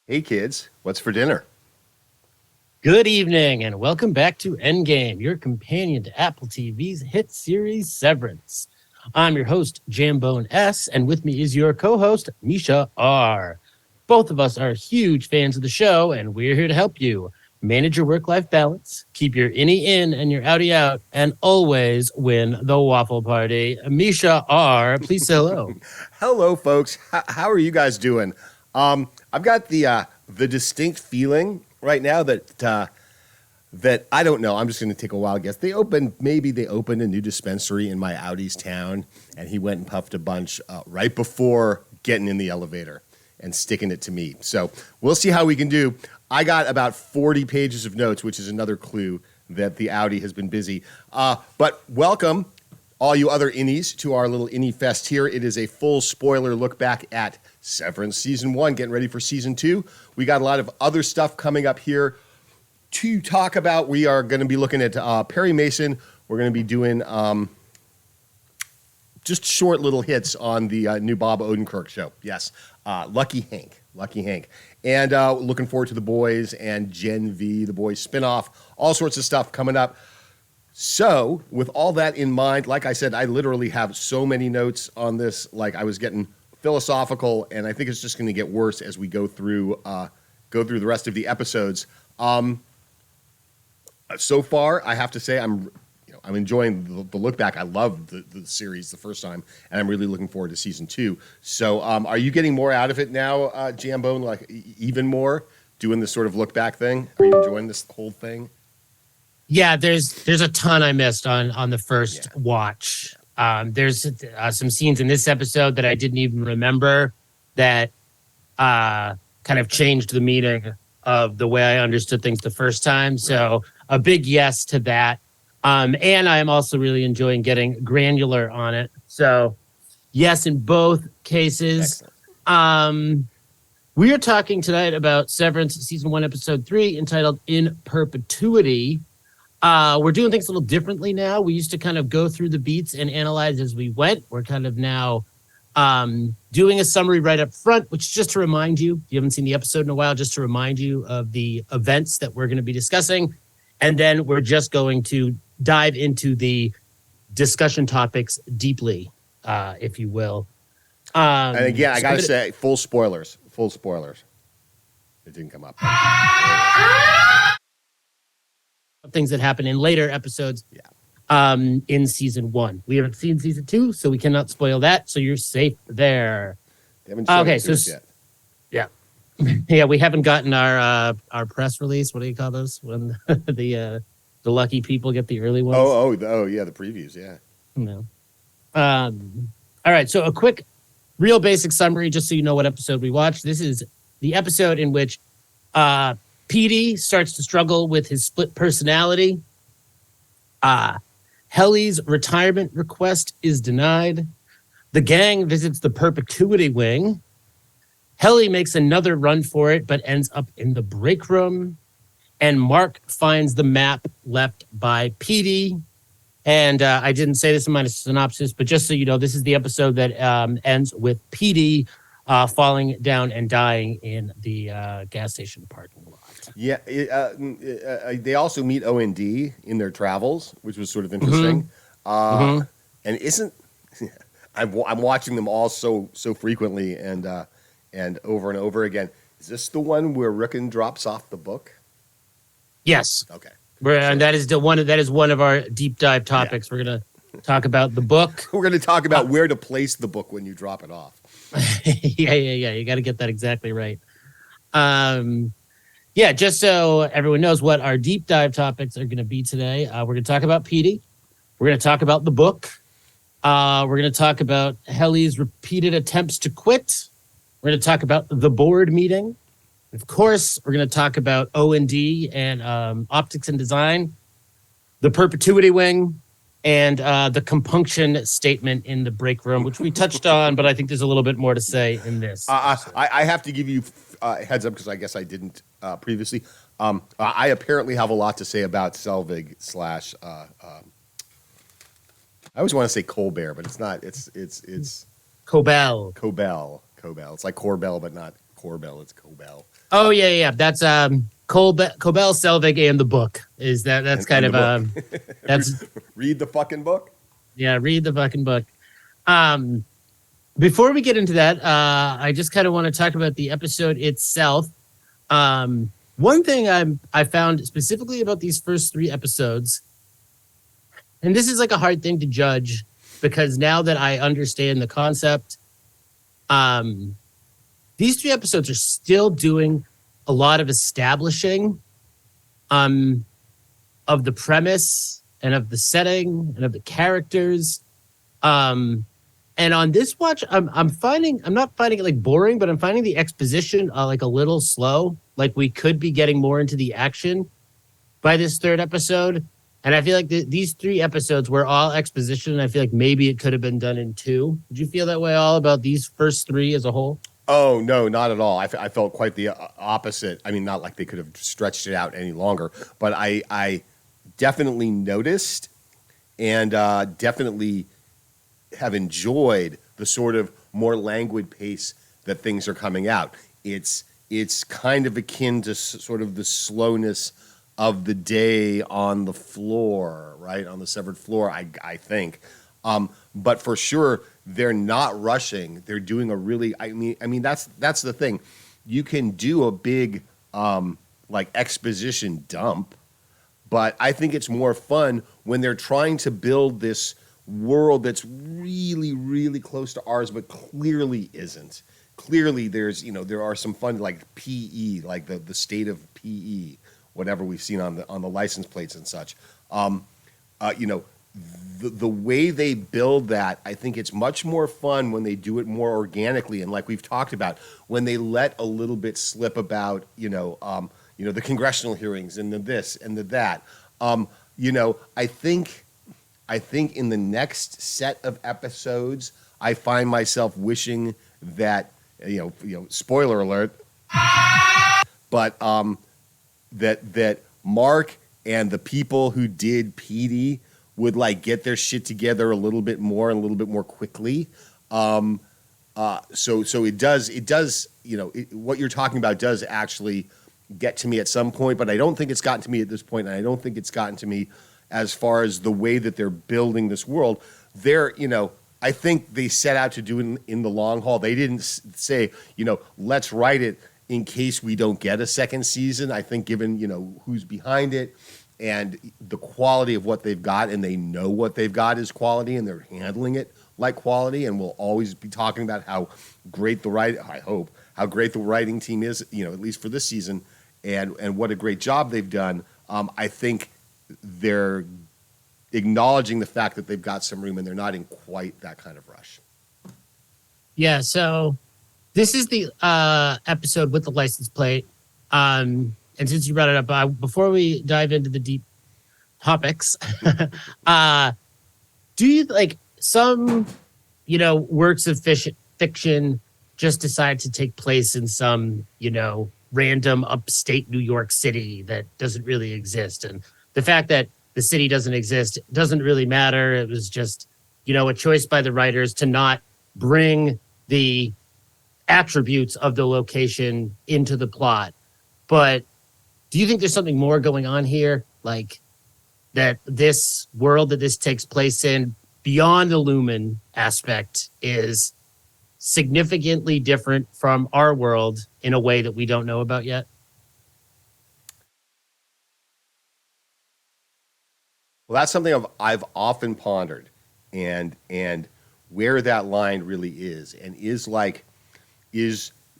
Hey kids, what's for dinner? Good evening, and welcome back to EndGame, your companion to Apple TV's hit series Severance. I'm your host, Jambone S, and with me is your co-host, Misha R. Both of us are huge fans of the show, and we're here to help you manage your work-life balance, keep your innie in and your outie out, and always win the waffle party. Misha R, please say hello. Hello, folks. How are you guys doing? I've got the distinct feeling right now that I don't know. I'm just going to take a wild guess. Maybe they opened a new dispensary in my Audi's town, and he went and puffed a bunch right before getting in the elevator and sticking it to me. So we'll see how we can do. I got about 40 pages of notes, which is another clue that the Audi has been busy. But welcome, all you other innies, to our little innie fest here. It is a full spoiler look back at Severance Season 1, getting ready for Season 2. We got a lot of other stuff coming up here to talk about. We are going to be looking at Perry Mason. We're going to be doing just short little hits on the new Bob Odenkirk show. Yes, Lucky Hank. And looking forward to The Boys and Gen V, The Boys spinoff, all sorts of stuff coming up. So with all that in mind, like I said, I literally have so many notes on this. Like I was getting philosophical, and I think it's just going to get worse as we go through the rest of the episodes. So far, I have to say I'm enjoying the look back. I loved the series the first time, and I'm really looking forward to Season 2. So are you getting more out of it now, Jambone? Like even more doing this sort of look back thing? Are you enjoying this whole thing? Yeah, there's a ton I missed on the first watch. There's some scenes in this episode that I didn't even remember that kind of changed the meaning of the way I understood things the first time. So a big yes to that. And I am also really enjoying getting granular on it. So yes, in both cases. We are talking tonight about Severance Season 1, Episode 3, entitled In Perpetuity. We're doing things a little differently now. We used to kind of go through the beats and analyze as we went. We're kind of now doing a summary right up front, which just to remind you, if you haven't seen the episode in a while, just to remind you of the events that we're going to be discussing. And then we're just going to dive into the discussion topics deeply, if you will. And again, I got to say, full spoilers. It didn't come up. Things that happen in later episodes in Season 1. We haven't seen Season 2, so we cannot spoil that, so you're safe there. They haven't shown it to us yet. Yeah, we haven't gotten our press release. What do you call those? When the lucky people get the early ones? Oh, yeah, the previews, yeah. No. All right, so a quick, real basic summary, just so you know what episode we watched. This is the episode in which Petey starts to struggle with his split personality. Helly's retirement request is denied. The gang visits the Perpetuity wing. Helly makes another run for it, but ends up in the break room. And Mark finds the map left by Petey. And I didn't say this in my synopsis, but just so you know, this is the episode that ends with Petey falling down and dying in the gas station parking lot. Yeah, they also meet O&D in their travels, which was sort of interesting. And isn't I'm watching them all so frequently and over and over again. Is this the one where Rickon drops off the book? Yes. Okay. And that is one of our deep dive topics. Yeah. We're gonna talk about the book. We're gonna talk about where to place the book when you drop it off. Yeah. You got to get that exactly right. Just so everyone knows what our deep dive topics are going to be today. We're going to talk about Petey. We're going to talk about the book. We're going to talk about Helly's repeated attempts to quit. We're going to talk about the board meeting. Of course, we're going to talk about O&D and optics and design, the Perpetuity wing, and the compunction statement in the break room, which we touched on, but I think there's a little bit more to say in this. I have to give you a heads up because I guess I didn't previously. I apparently have a lot to say about Selvig / I always want to say Colbert, but it's not. It's Cobell. It's like Corbell, but not Corbell. It's Cobell. Oh yeah. That's Cobell Selvig and the book is that. That's kind of that's Read the fucking book. yeah. Read the fucking book. Before we get into that, I just kind of want to talk about the episode itself. One thing I found specifically about these first 3 episodes, and this is like a hard thing to judge because now that I understand the concept, these 3 episodes are still doing a lot of establishing of the premise and of the setting and of the characters. And on this watch, I'm not finding it like boring, but I'm finding the exposition like a little slow. Like we could be getting more into the action by this 3rd episode. And I feel like these 3 episodes were all exposition. And I feel like maybe it could have been done in 2. Did you feel that way all about these first 3 as a whole? Oh, no, not at all. I felt quite the opposite. I mean, not like they could have stretched it out any longer, but I definitely noticed and definitely have enjoyed the sort of more languid pace that things are coming out. It's kind of akin to sort of the slowness of the day on the floor, right? On the severed floor, I think. But for sure, they're not rushing. They're doing a really, I mean, that's the thing. You can do a big, like exposition dump, but I think it's more fun when they're trying to build this world that's really, really close to ours, but clearly isn't. Clearly, there are some fun like PE, like the state of PE, whatever we've seen on the license plates and such. The way they build that, I think it's much more fun when they do it more organically, and like we've talked about, when they let a little bit slip about, the congressional hearings and the this and the that. I think in the next set of episodes, I find myself wishing that, spoiler alert, but that Mark and the people who did Petey would like get their shit together a little bit more and a little bit more quickly. So it does, what you're talking about does actually get to me at some point, but I don't think it's gotten to me at this point, and I don't think it's gotten to me as far as the way that they're building this world. I think they set out to do it in the long haul. They didn't say, let's write it in case we don't get a second season. I think given, who's behind it and the quality of what they've got, and they know what they've got is quality, and they're handling it like quality, and we'll always be talking about how great how great the writing team is, at least for this season, and what a great job they've done. I think they're acknowledging the fact that they've got some room and they're not in quite that kind of rush. Yeah, so this is the episode with the license plate. And since you brought it up, before we dive into the deep topics, do you like some, works of fiction just decide to take place in some, random upstate New York City that doesn't really exist? And the fact that the city doesn't exist doesn't really matter. It was just, a choice by the writers to not bring the attributes of the location into the plot. But do you think there's something more going on here? Like that this world that this takes place in, beyond the Lumon aspect, is significantly different from our world in a way that we don't know about yet? Well, that's something I've often pondered, and where that line really is, and is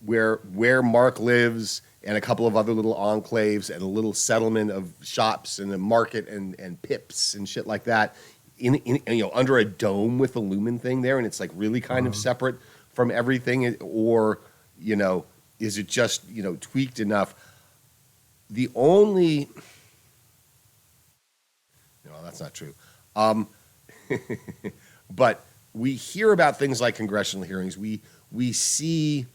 where Mark lives, and a couple of other little enclaves, and a little settlement of shops, and a market, and pips and shit like that, in under a dome with the Lumon thing there, and it's like really kind of separate from everything, or is it just tweaked enough? The only that's not true. But we hear about things like congressional hearings. We see,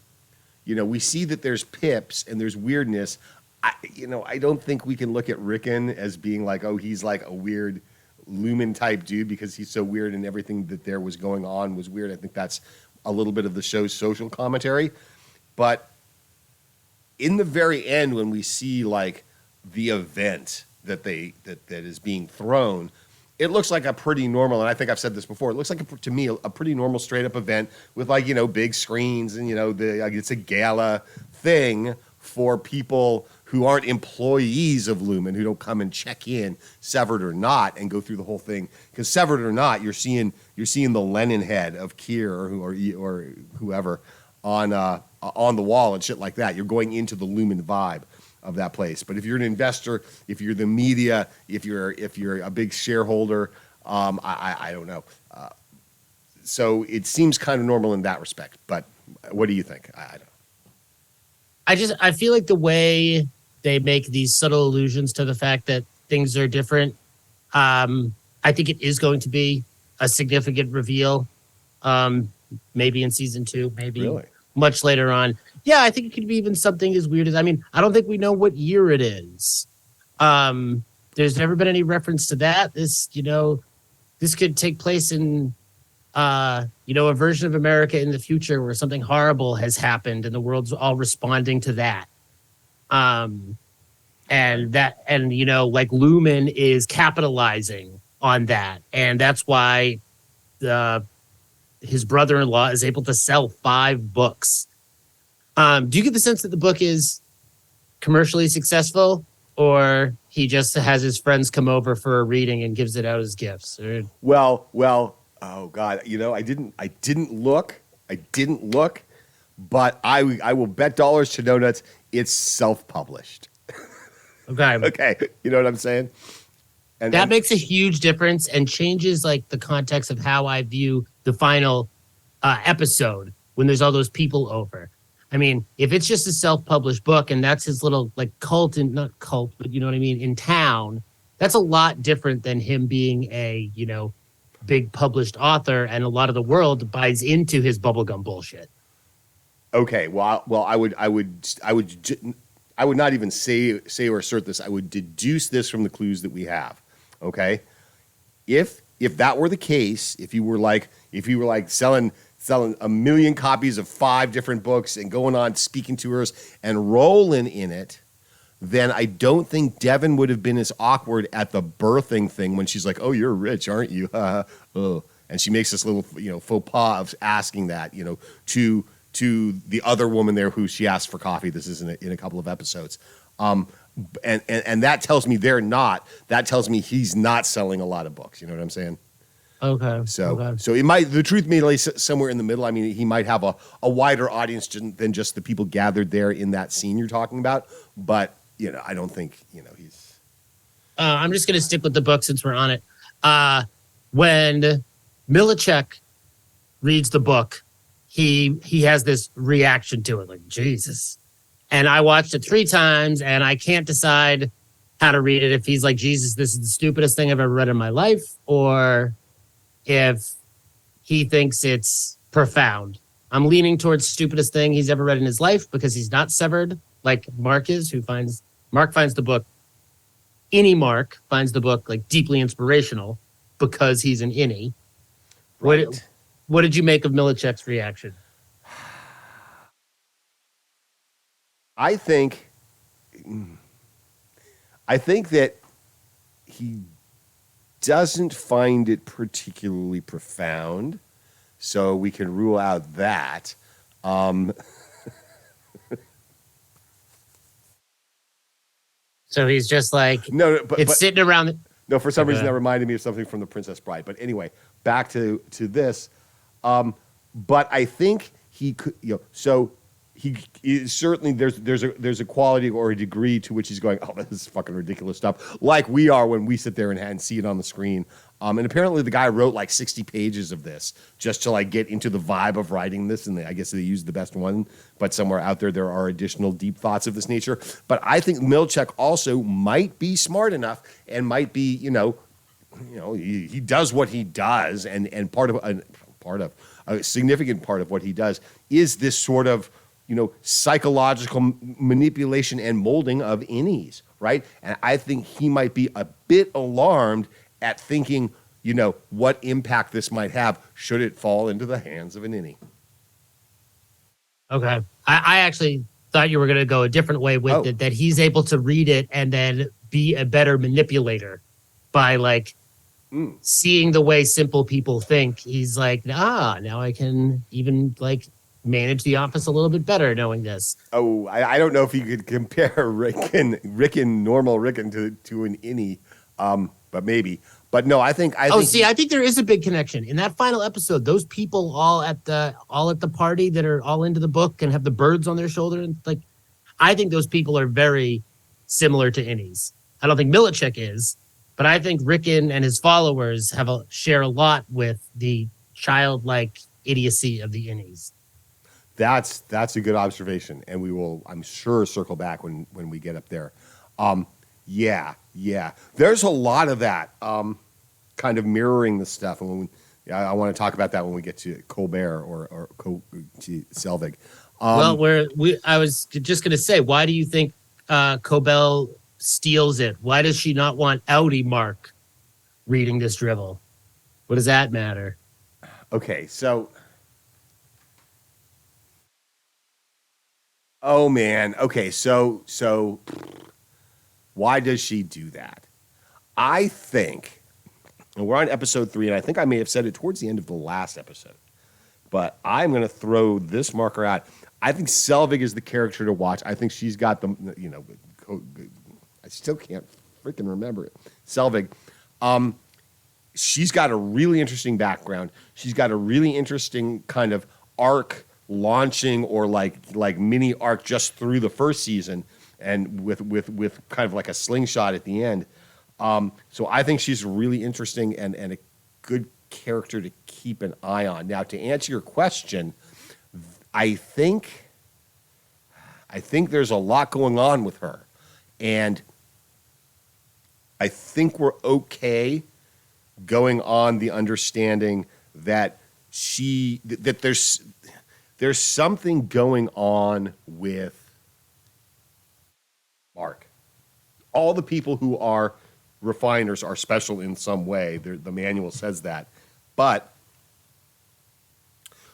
that there's pips and there's weirdness. I don't think we can look at Rickon as being like, oh, he's like a weird Lumon type dude because he's so weird and everything that there was going on was weird. I think that's a little bit of the show's social commentary. But in the very end, when we see like the event that is being thrown, it looks like a pretty normal, and I think I've said this before, it looks like to me a pretty normal straight up event with like, big screens and it's a gala thing for people who aren't employees of Lumon, who don't come and check in, severed or not, and go through the whole thing. Because severed or not, you're seeing the Lenin head of Kier or whoever on the wall and shit like that. You're going into the Lumon vibe of that place. But if you're an investor, if you're the media, if you're a big shareholder, I don't know. So it seems kind of normal in that respect. But what do you think? I don't know. I feel like the way they make these subtle allusions to the fact that things are different, I think it is going to be a significant reveal. Maybe in season 2, maybe Really? Much later on. Yeah, I think it could be even something as weird as, I don't think we know what year it is. There's never been any reference to that. This could take place in, a version of America in the future where something horrible has happened and the world's all responding to that. And Lumon is capitalizing on that. And that's why his brother-in-law is able to sell 5 books. Do you get the sense that the book is commercially successful, or he just has his friends come over for a reading and gives it out as gifts? Or... Well, oh God, I didn't look, but I will bet dollars to donuts it's self-published. Okay. Okay, you know what I'm saying? And that makes a huge difference and changes like the context of how I view the final episode when there's all those people over. If it's just a self-published book and that's his little like cult, and not cult, but you know what I mean, in town, that's a lot different than him being a, big published author and a lot of the world buys into his bubblegum bullshit. Okay, well, I would not even say or assert this. I would deduce this from the clues that we have. Okay, if that were the case, if you were like selling 1 million copies of 5 different books and going on speaking tours and rolling in it, then I don't think Devin would have been as awkward at the birthing thing when she's like, "Oh, you're rich, aren't you?" Oh. And she makes this little faux pas of asking that to the other woman there who she asked for coffee. This is in a couple of episodes. And that tells me they're not. That tells me he's not selling a lot of books. You know what I'm saying? Okay. So it might, the truth may lay somewhere in the middle. He might have a wider audience than just the people gathered there in that scene you're talking about. But I don't think he's. I'm just gonna stick with the book since we're on it. When Milacek reads the book, he has this reaction to it, like Jesus. And I watched it 3 times, and I can't decide how to read it. If he's like, Jesus, this is the stupidest thing I've ever read in my life, or if he thinks it's profound. I'm leaning towards stupidest thing he's ever read in his life because he's not severed like Mark is, Mark finds the book, Mark finds the book like deeply inspirational because he's an innie. Right. What did you make of Milacek's reaction? I think that he doesn't find it particularly profound, so we can rule out that. So he's just like, no, but sitting around. No, for some reason that reminded me of something from The Princess Bride. But anyway, back to this. But I think he could, so he certainly there's a quality or a degree to which he's going, oh, this is fucking ridiculous stuff, like we are when we sit there and see it on the screen. And apparently the guy wrote like 60 pages of this just to like get into the vibe of writing this, and I guess they used the best one, but somewhere out there are additional deep thoughts of this nature. But I think Milacek also might be smart enough and might be, he does what he does, and part of a significant part of what he does is this sort of psychological manipulation and molding of innies, right? And I think he might be a bit alarmed at thinking, what impact this might have should it fall into the hands of an innie. Okay. I actually thought you were going to go a different way with it, that he's able to read it and then be a better manipulator by like seeing the way simple people think. He's like, now I can even like manage the office a little bit better knowing this. Oh, I don't know if you could compare normal Rickon to an innie, but maybe. But no, I think I think there is a big connection in that final episode. Those people all at the party that are all into the book and have the birds on their shoulder, and like, I think those people are very similar to innies. I don't think Milicic is, but I think Rickon and his followers share a lot with the childlike idiocy of the innies. That's a good observation, and we will, I'm sure, circle back when we get up there. Yeah. There's a lot of that kind of mirroring the stuff, and I want to talk about that when we get to Colbert or to Selvig. I was just going to say, why do you think Cobell steals it? Why does she not want Audi Mark reading this drivel? What does that matter? Okay, so... Oh, man. Okay, so why does she do that? I think, and we're on episode 3, and I think I may have said it towards the end of the last episode, but I'm going to throw this marker out. I think Selvig is the character to watch. I think she's got the, I still can't freaking remember it. Selvig. She's got a really interesting background. She's got a really interesting kind of arc launching, or like mini arc just through the first season, and with kind of like a slingshot at the end. So I think she's really interesting and a good character to keep an eye on. Now, to answer your question, I think there's a lot going on with her, and I think we're okay going on the understanding that there's something going on with Mark. All the people who are refiners are special in some way. The manual says that. But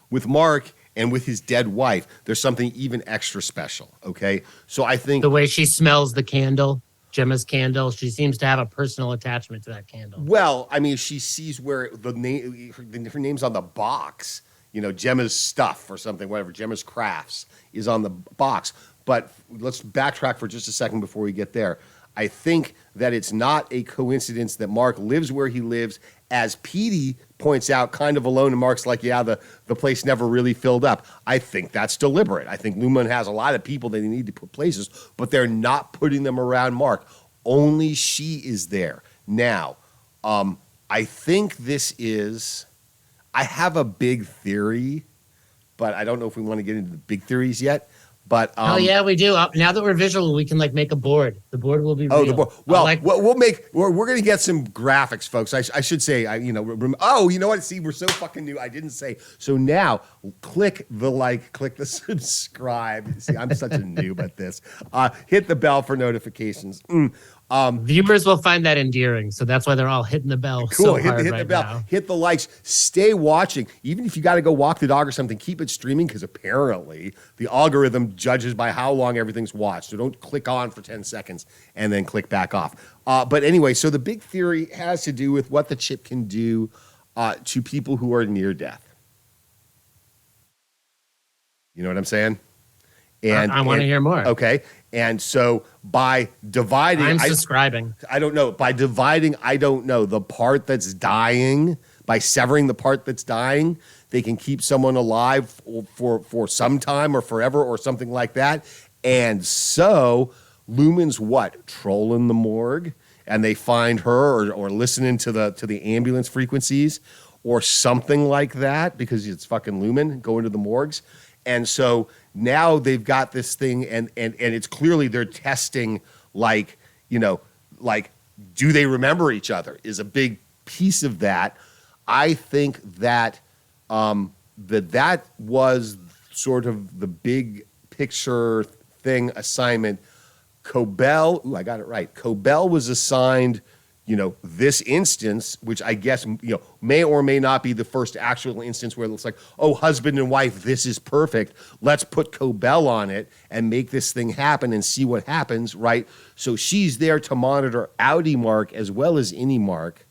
with Mark and with his dead wife, there's something even extra special, okay? So I think... The way she smells the candle, Gemma's candle, she seems to have a personal attachment to that candle. Well, I mean, she sees where her name's on the box. Gemma's stuff or something, whatever, Gemma's crafts is on the box. But let's backtrack for just a second before we get there. I think that it's not a coincidence that Mark lives where he lives, as Petey points out, kind of alone, and Mark's like, yeah, the place never really filled up. I think that's deliberate. I think Lumon has a lot of people that they need to put places, but they're not putting them around Mark. Only she is there. Now, I think this is... I have a big theory, but I don't know if we want to get into the big theories yet. But oh yeah, we do. Now that we're visual, we can like make a board. The board will be real. Oh, the board. Well, we're going to get some graphics, folks. I should say, you know what? See, we're so fucking new. I didn't say. So now click the subscribe. See, I'm such a noob at this. Hit the bell for notifications. Viewers will find that endearing, so that's why they're all hitting the bell. Cool. So hard hit the bell. Now. Hit the likes. Stay watching. Even if you got to go walk the dog or something, keep it streaming, because apparently the algorithm judges by how long everything's watched. So don't click on for 10 seconds and then click back off. But anyway, so the big theory has to do with what the chip can do to people who are near death. You know what I'm saying? And I want to hear more. Okay. And so by dividing... I'm subscribing. I don't know. By dividing, I don't know. The part that's dying, by severing the part that's dying, they can keep someone alive for some time or forever or something like that. And so Lumon's what? Trolling the morgue, and they find her or listening to the ambulance frequencies or something like that, because it's fucking Lumon going to the morgues. And so now they've got this thing, and it's clearly they're testing, do they remember each other is a big piece of that. I think that that was sort of the big picture thing assignment. Cobell, I got it right. Cobell was assigned this instance, which I guess, may or may not be the first actual instance where it looks like, oh, husband and wife, this is perfect. Let's put Cobell on it and make this thing happen and see what happens, right? So she's there to monitor Outie Mark as well as Innie Mark.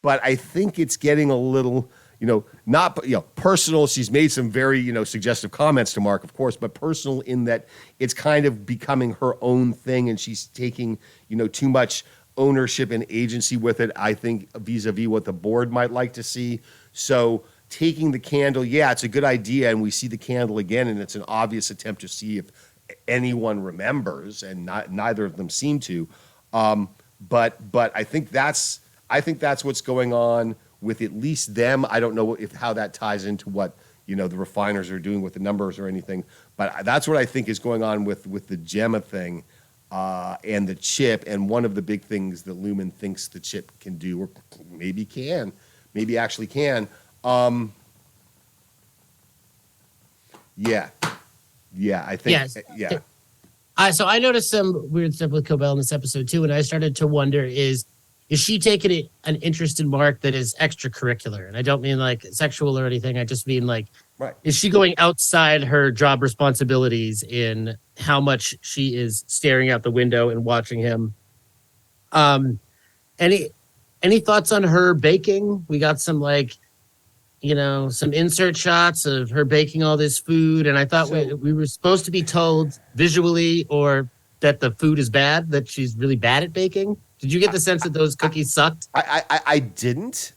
But I think it's getting a little, not, personal. She's made some very, suggestive comments to Mark, of course, but personal in that it's kind of becoming her own thing and she's taking, too much ownership and agency with it, I think, vis-a-vis what the board might like to see. So taking the candle, yeah, it's a good idea. And we see the candle again, and it's an obvious attempt to see if anyone remembers, and neither of them seem to. But I think that's what's going on with at least them. I don't know how that ties into what the refiners are doing with the numbers or anything, but that's what I think is going on with the Gemma thing and the chip. And one of the big things that Lumon thinks the chip can do, or maybe actually can. I think. Yes. Yeah. So I noticed some weird stuff with Cobell in this episode too, and I started to wonder: is she taking an interest in Mark that is extracurricular? And I don't mean like sexual or anything. I just mean like, right. Is she going outside her job responsibilities in how much she is staring out the window and watching him? Any thoughts on her baking? We got some some insert shots of her baking all this food, and I thought we were supposed to be told visually or that the food is bad, that she's really bad at baking. Did you get the sense that those cookies sucked? I didn't.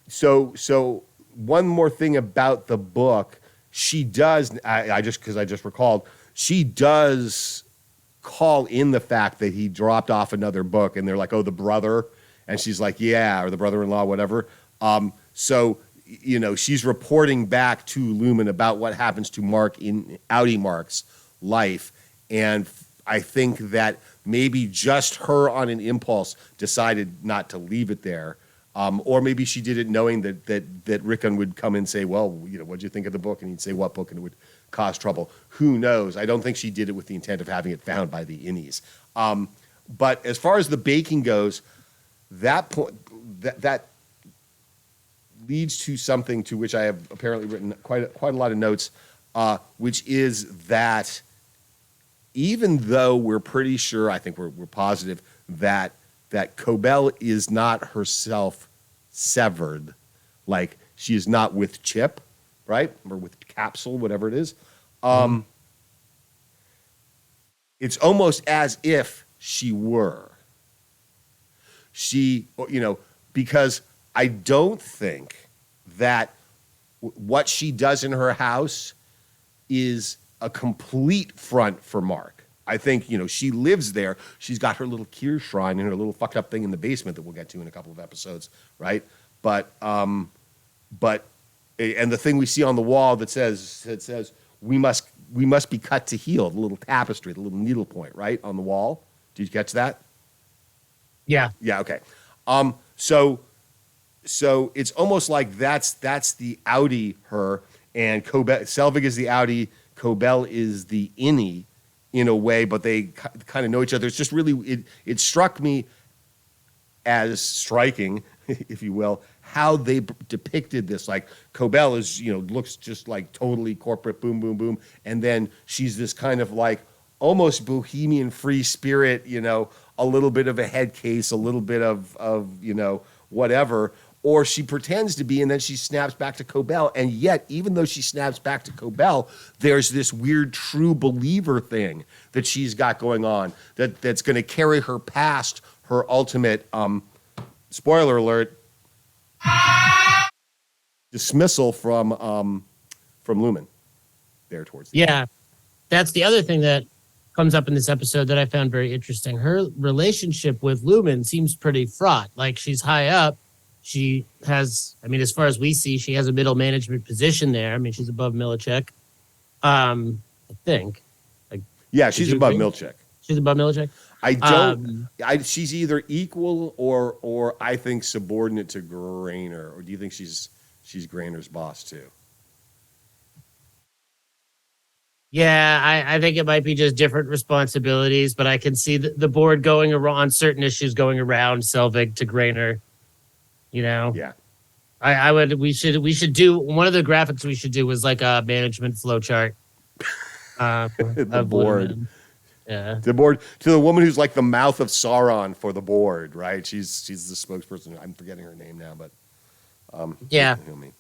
So one more thing about the book, she does. Because I just recalled, she does call in the fact that he dropped off another book, and they're like, "Oh, the brother," and she's like, "Yeah," or the brother-in-law, whatever. So she's reporting back to Lumon about what happens to Mark in Outie Mark's life, and I think that maybe just her on an impulse decided not to leave it there. Or maybe she did it knowing that Rickon would come and say, well, what'd you think of the book? And he'd say what book, and it would cause trouble. Who knows? I don't think she did it with the intent of having it found by the Innies. But as far as the baking goes, that point, that leads to something to which I have apparently written quite a lot of notes, which is that even though we're pretty sure, I think we're positive that Cobell is not herself severed, like she is not with Chip, right, or with Capsule, whatever it is. It's almost as if she were. Because I don't think that what she does in her house is a complete front for Mark. I think, she lives there. She's got her little Kier shrine and her little fucked up thing in the basement that we'll get to in a couple of episodes, right? But and the thing we see on the wall that says we must be cut to heal, the little tapestry, the little needlepoint, right, on the wall. Did you catch that? Yeah. Yeah, okay. So it's almost like that's the Outie her, and Selvig is the Outie, Cobell is the Innie in a way, but they kind of know each other. It's just really, it struck me as striking, if you will, how they depicted this. Like Cobell is, looks just like totally corporate, boom, boom, boom. And then she's this kind of like almost bohemian free spirit, a little bit of a head case, a little bit of whatever. Or she pretends to be, and then she snaps back to Cobell. And yet, even though she snaps back to Cobell, there's this weird true believer thing that she's got going on that's going to carry her past her ultimate, spoiler alert, dismissal from Lumon there towards the end. Yeah, that's the other thing that comes up in this episode that I found very interesting. Her relationship with Lumon seems pretty fraught. Like, she's high up. She has, as far as we see, she has a middle management position there. She's above Milicic. I think. Yeah, she's above Milicic. She's above Milicic? I don't. She's either equal or I think subordinate to Grainer. Or do you think she's Grainer's boss too? Yeah, I think it might be just different responsibilities, but I can see the board going around on certain issues going around Selvig to Grainer. You know, Yeah. I would we should do one of the graphics we should do was like a management flow chart The of board. Lumen. Yeah. The board to the woman who's like the mouth of Sauron for the board, right? She's the spokesperson. I'm forgetting her name now, but Yeah. you know me.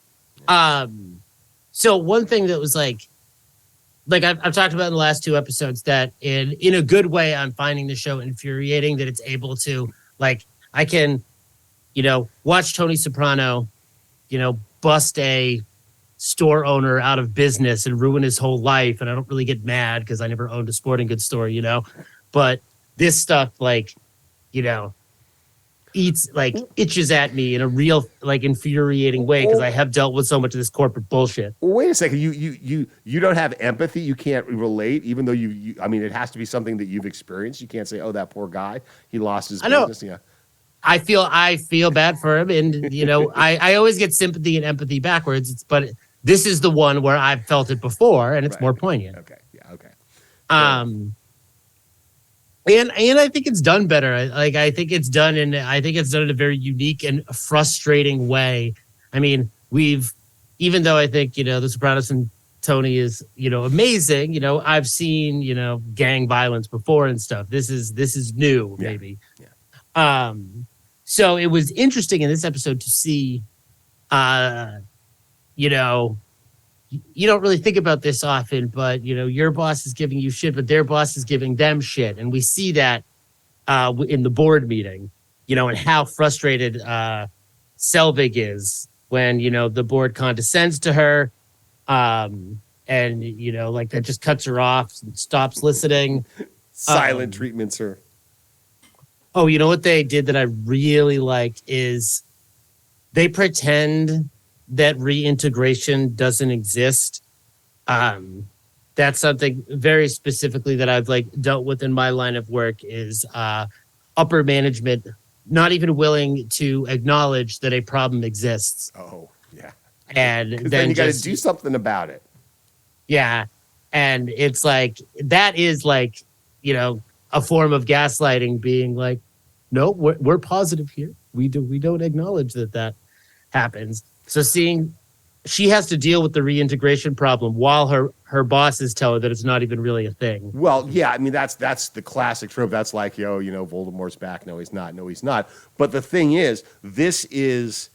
So one thing that was like I've talked about in the last two episodes that in a good way I'm finding the show infuriating that it's able to like I can, watch Tony Soprano, bust a store owner out of business and ruin his whole life, and I don't really get mad because I never owned a sporting goods store, But this stuff itches at me in a real infuriating way because I have dealt with so much of this corporate bullshit. Well, wait a second. You don't have empathy. You can't relate, even though I mean, it has to be something that you've experienced. You can't say, "Oh, that poor guy, he lost his business." Yeah. I feel bad for him, and I always get sympathy and empathy backwards. But this is the one where I've felt it before, and it's more poignant. Okay. Yeah. Okay. And I think it's done better. I think it's done in a very unique and frustrating way. I mean, even though I think The Sopranos and Tony is amazing. I've seen gang violence before and stuff. This is new, maybe. Yeah. So it was interesting in this episode to see, you don't really think about this often, but your boss is giving you shit, but their boss is giving them shit, and we see that in the board meeting, and how frustrated Selvig is when the board condescends to her, and that just cuts her off and stops listening. Silent treatments her. Oh, you know what they did that I really liked is they pretend that reintegration doesn't exist. That's something very specifically that I've dealt with in my line of work is upper management not even willing to acknowledge that a problem exists. Oh, yeah. And then you got to do something about it. Yeah. And it's that is a form of gaslighting, being like, no, we're positive here. We don't acknowledge that happens. So she has to deal with the reintegration problem while her bosses tell her that it's not even really a thing. Well, yeah, I mean that's the classic trope. That's like, Voldemort's back. No, he's not. No, he's not. But the thing is, this is,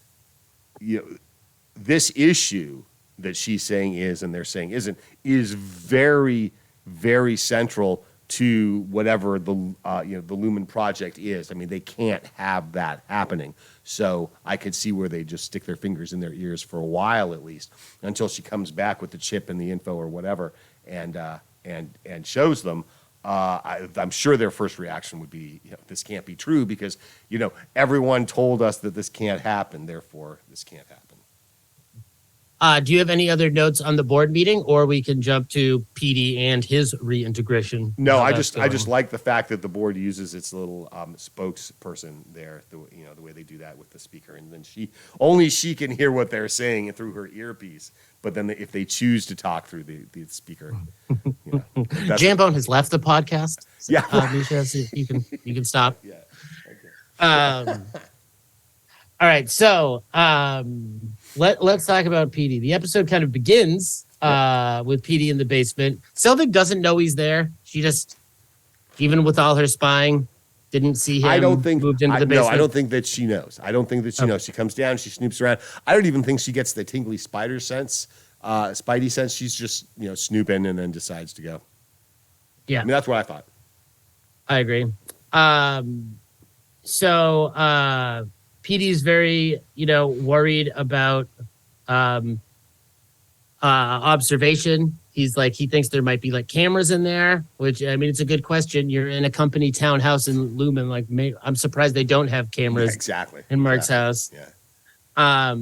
this issue that she's saying is and they're saying isn't is very, very central to whatever the Lumon project is. I mean, they can't have that happening. So I could see where they just stick their fingers in their ears for a while, at least, until she comes back with the chip and the info or whatever, and shows them. I'm sure their first reaction would be, this can't be true because everyone told us that this can't happen. Therefore, this can't happen. Do you have any other notes on the board meeting, or we can jump to Petey and his reintegration? No, I just like the fact that the board uses its little spokesperson there. The way they do that with the speaker, and then only she can hear what they're saying through her earpiece. But then if they choose to talk through the speaker, Jambone has left the podcast. So, yeah, Misha, so you can stop. Yeah. Okay. All right, so let's talk about Petey. The episode kind of begins with Petey in the basement. Selvig doesn't know he's there. She just, even with all her spying, didn't see him. Moved into the basement. No, I don't think that she knows. I don't think that she knows. She comes down, she snoops around. I don't even think she gets the tingly Spidey sense. She's just snooping and then decides to go. Yeah, I mean that's what I thought. I agree. So Petey's very, worried about observation. He's he thinks there might be cameras in there, which I mean, it's a good question. You're in a company townhouse in Lumon. I'm surprised they don't have cameras in Mark's house. Yeah.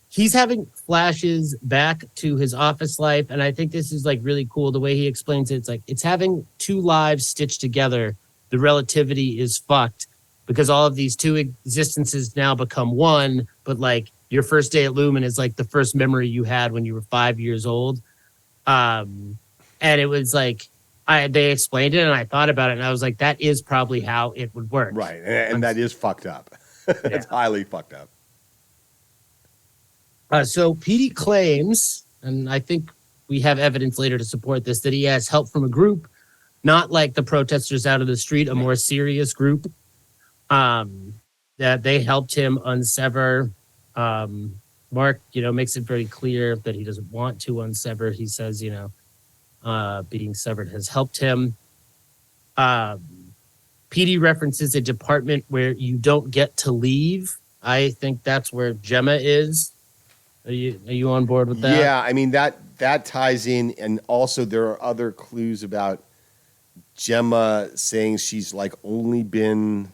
He's having flashes back to his office life. And I think this is really cool. The way he explains it, it's having two lives stitched together. The relativity is fucked. Because all of these two existences now become one, but your first day at Lumon is the first memory you had when you were 5 years old. And it was like, they explained it and I thought about it and I was like, that is probably how it would work. Right. And that is fucked up. It's highly fucked up. So Petey claims, and I think we have evidence later to support this, that he has help from a group, not like the protesters out of the street, a more serious group, that they helped him unsever. Mark, makes it very clear that he doesn't want to unsever. He says, being severed has helped him. Petey references a department where you don't get to leave. I think that's where Gemma is. Are you on board with that? Yeah, I mean that ties in, and also there are other clues about Gemma saying she's like only been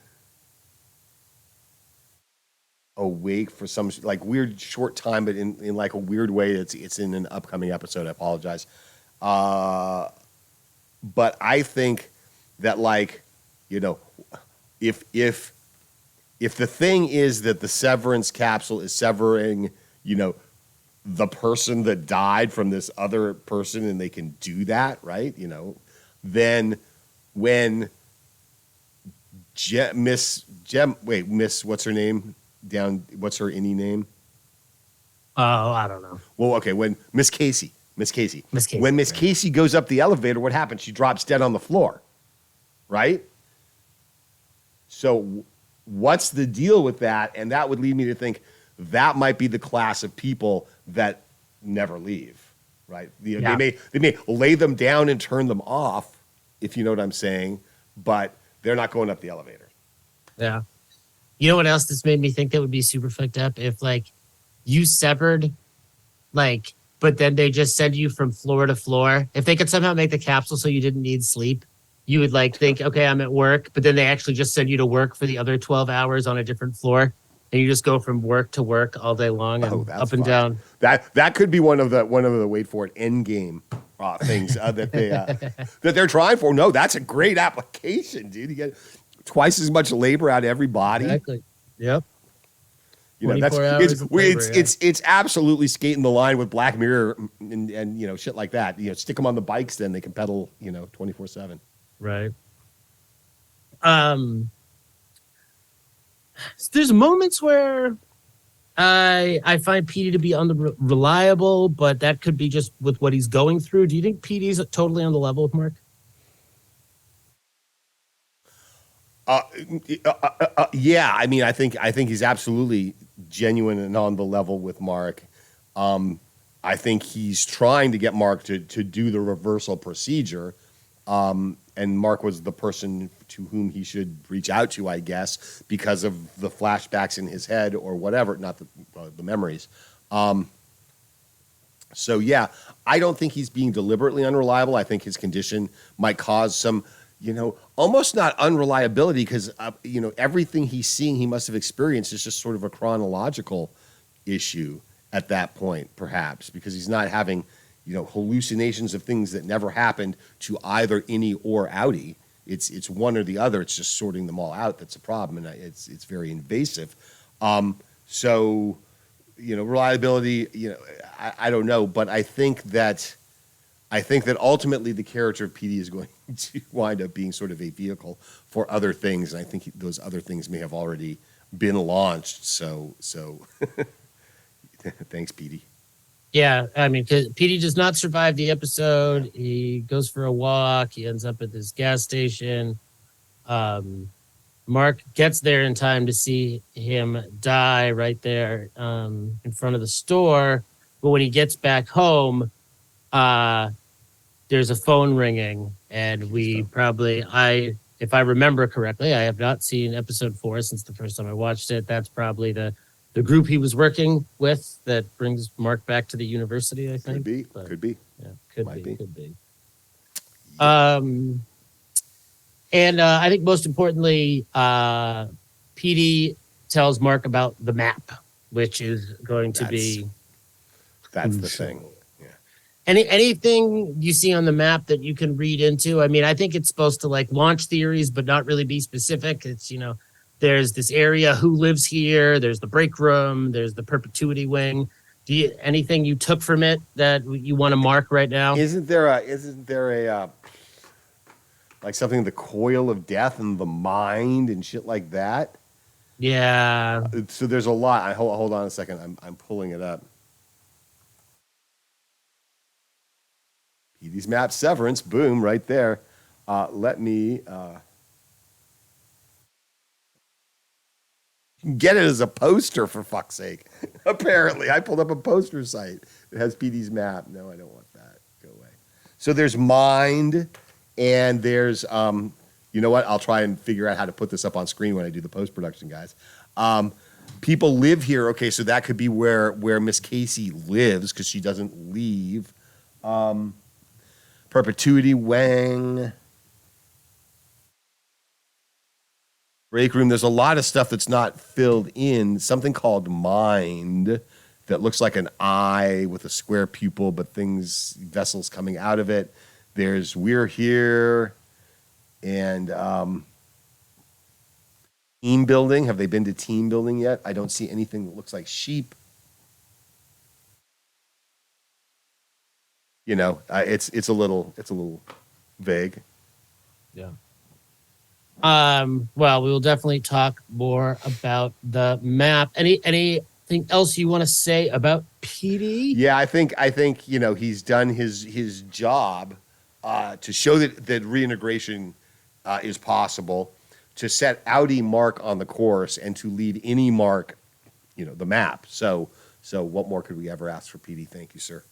awake for some like weird short time, but in like a weird way. It's in an upcoming episode. I apologize, but I think that if the thing is that the severance capsule is severing, the person that died from this other person, and they can do that, right? Then when Miss, what's her name? What's her any name? Oh, I don't know. Well, okay, when Miss Casey. When Miss right. Casey goes up the elevator, what happens? She drops dead on the floor, right? So what's the deal with that? And that would lead me to think that might be the class of people that never leave, right? They may lay them down and turn them off, if you know what I'm saying, but they're not going up the elevator. Yeah. You know what else this made me think that would be super fucked up? If you severed, but then they just send you from floor to floor. If they could somehow make the capsule so you didn't need sleep, you would think, okay, I'm at work, but then they actually just send you to work for the other 12 hours on a different floor. And you just go from work to work all day long and up and down. That could be one of the wait for it EndGame things that they're trying for. No, that's a great application, dude. You get twice as much labor out of every body. Exactly. Yep. 24 hours it's absolutely skating the line with Black Mirror and shit like that. Stick them on the bikes, then they can pedal 24/7. Right. There's moments where I find Petey to be unreliable, but that could be just with what he's going through. Do you think Petey's totally on the level with Mark? Yeah, I mean, I think he's absolutely genuine and on the level with Mark. I think he's trying to get Mark to do the reversal procedure, and Mark was the person to whom he should reach out to, I guess, because of the flashbacks in his head or whatever, not the memories. So yeah, I don't think he's being deliberately unreliable. I think his condition might cause some, almost not unreliability, because everything he's seeing, he must have experienced is just sort of a chronological issue at that point, perhaps, because he's not having, hallucinations of things that never happened to either innie or outie. It's one or the other. It's just sorting them all out that's a problem, and it's very invasive. So, reliability, I don't know, but I think that ultimately the character of Petey is going to wind up being sort of a vehicle for other things, and I think those other things may have already been launched. So thanks, Petey. Yeah, I mean, 'cause Petey does not survive the episode. He goes for a walk. He ends up at this gas station. Mark gets there in time to see him die right there in front of the store. But when he gets back home, there's a phone ringing, and if I remember correctly, I have not seen episode 4 since the first time I watched it. That's probably the group he was working with that brings Mark back to the university, I think. Could be. Yeah, could be. Yeah. And I think most importantly, Petey tells Mark about the map, which is going to be... That's the thing. Yeah. Anything you see on the map that you can read into? I mean, I think it's supposed to launch theories, but not really be specific. It's, there's this area, who lives here, there's the break room, there's the Perpetuity wing. Anything you took from it that you want to mark right now? Isn't there a like something, the coil of death and the mind and shit like that? Yeah. So there's a lot. Hold on a second. I'm pulling it up. Petey's map, Severance, boom, right there. Let me get it as a poster, for fuck's sake. Apparently, I pulled up a poster site that has Petey's map. No, I don't want that. Go away. So there's mind, and there's you know what? I'll try and figure out how to put this up on screen when I do the post production, guys. People live here. Okay, so that could be where Miss Casey lives because she doesn't leave. Perpetuity, Wang, break room. There's a lot of stuff that's not filled in. Something called mind that looks like an eye with a square pupil, but vessels coming out of it. There's we're here, and team building. Have they been to team building yet? I don't see anything that looks like sheep. You know, it's a little vague. Yeah. Well, we will definitely talk more about the map. Anything else you want to say about Petey? Yeah, I think you know he's done his job to show that reintegration is possible, to set outie mark on the course, and to lead any mark, you know, the map. So what more could we ever ask for Petey? Thank you, sir.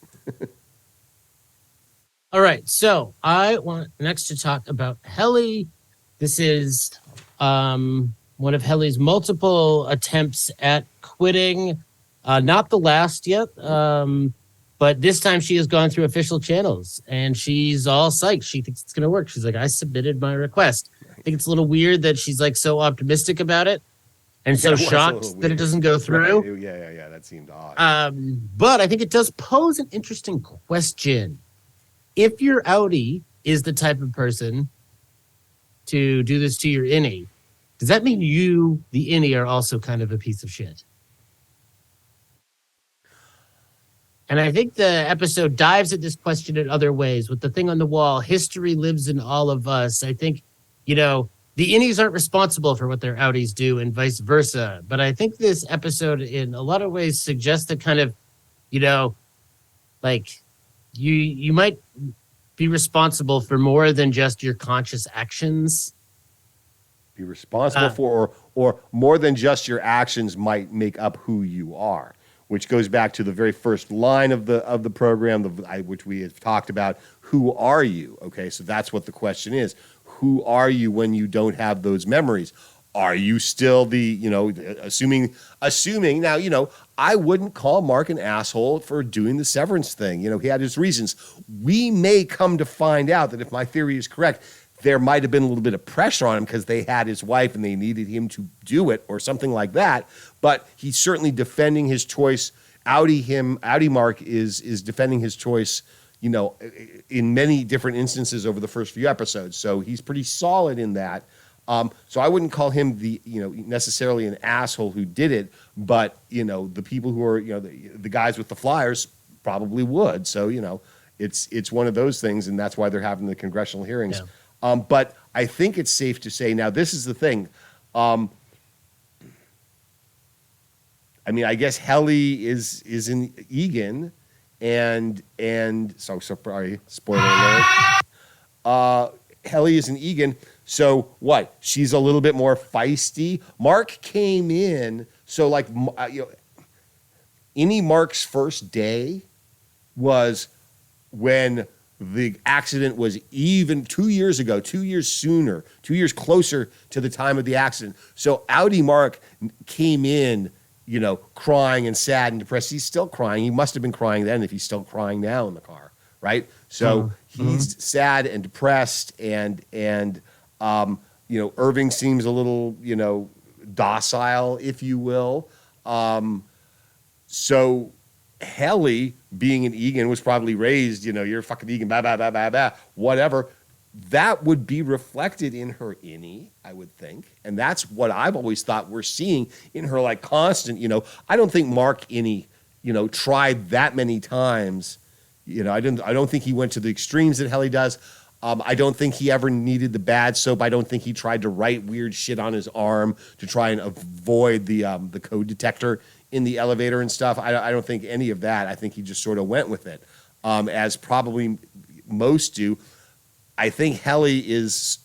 All right, so I want next to talk about Helly. This is one of Helly's multiple attempts at quitting. Not the last yet, but this time she has gone through official channels, and she's all psyched. She thinks it's going to work. She's like, I submitted my request. I think it's a little weird that she's like so optimistic about it and so shocked that it doesn't go through. Right. Yeah, that seemed odd. But I think it does pose an interesting question. If your outie is the type of person to do this to your innie, does that mean you, the innie, are also kind of a piece of shit? And I think the episode dives at this question in other ways. With the thing on the wall, history lives in all of us. I think, you know, the innies aren't responsible for what their outies do and vice versa. But I think this episode in a lot of ways suggests that kind of, you know, like you might be responsible for more than just your conscious actions. Be responsible for, or more than just your actions might make up who you are, which goes back to the very first line of the program, which we have talked about. Who are you? Okay, so that's what the question is. Who are you when you don't have those memories? Are you still the, you know, assuming now, you know, I wouldn't call Mark an asshole for doing the Severance thing. You know, he had his reasons. We may come to find out that if my theory is correct, there might have been a little bit of pressure on him because they had his wife and they needed him to do it or something like that. But he's certainly defending his choice. Outie Mark is defending his choice, you know, in many different instances over the first few episodes. So he's pretty solid in that. So I wouldn't call him necessarily an asshole who did it, but, you know, the people who are, you know, the guys with the flyers probably would. So, you know, it's one of those things, and that's why they're having the congressional hearings. Yeah. But I think it's safe to say, now this is the thing. I mean, I guess Helly is in Egan, and so sorry, spoiler alert. Helly is in Egan. So what? She's a little bit more feisty. Mark came in, so like, you know, any Mark's first day was when the accident was even 2 years ago, 2 years sooner, 2 years closer to the time of the accident. So Outie Mark came in, you know, crying and sad and depressed. He's still crying. He must have been crying then if he's still crying now in the car, right? So he's sad and depressed, and you know, Irving seems a little, you know, docile, if you will. So Helly, being an Egan, was probably raised, you know, you're fucking Egan, blah, blah, blah, blah, blah, whatever. That would be reflected in her innie, I would think. And that's what I've always thought we're seeing in her, like, constant, you know. I don't think Mark innie tried that many times. I don't think he went to the extremes that Helly does. I don't think he ever needed the bad soap. I don't think he tried to write weird shit on his arm to try and avoid the code detector in the elevator and stuff. I don't think any of that. I think he just sort of went with it, as probably most do. I think Helly is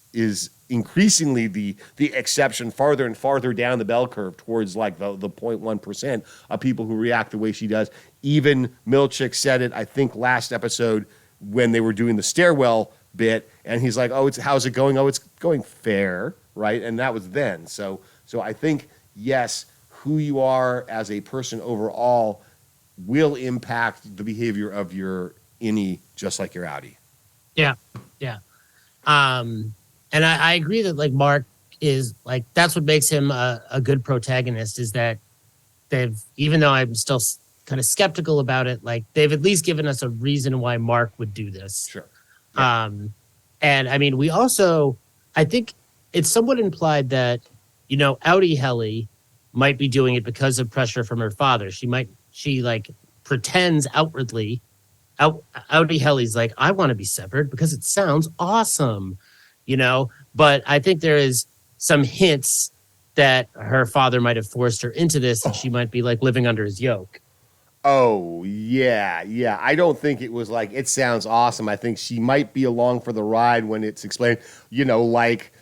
increasingly the exception, farther and farther down the bell curve towards like the 0.1% of people who react the way she does. Even Milchick said it, I think, last episode when they were doing the stairwell bit, and he's like, "Oh, how's it going? Oh, it's going fair, right?" And that was then. So I think, yes, who you are as a person overall will impact the behavior of your innie, just like your outie. Yeah. And I agree that like Mark is like, that's what makes him a good protagonist, is that even though I'm still kind of skeptical about it, like they've at least given us a reason why Mark would do this. Sure. Yeah. And I mean, I think it's somewhat implied that, outie Helly might be doing it because of pressure from her father. She like pretends outwardly. Outie Helly's like, I want to be severed because it sounds awesome, But I think there is some hints that her father might have forced her into this, and she might be like living under his yoke. Oh, yeah. I don't think it was like, it sounds awesome. I think she might be along for the ride when it's explained, like,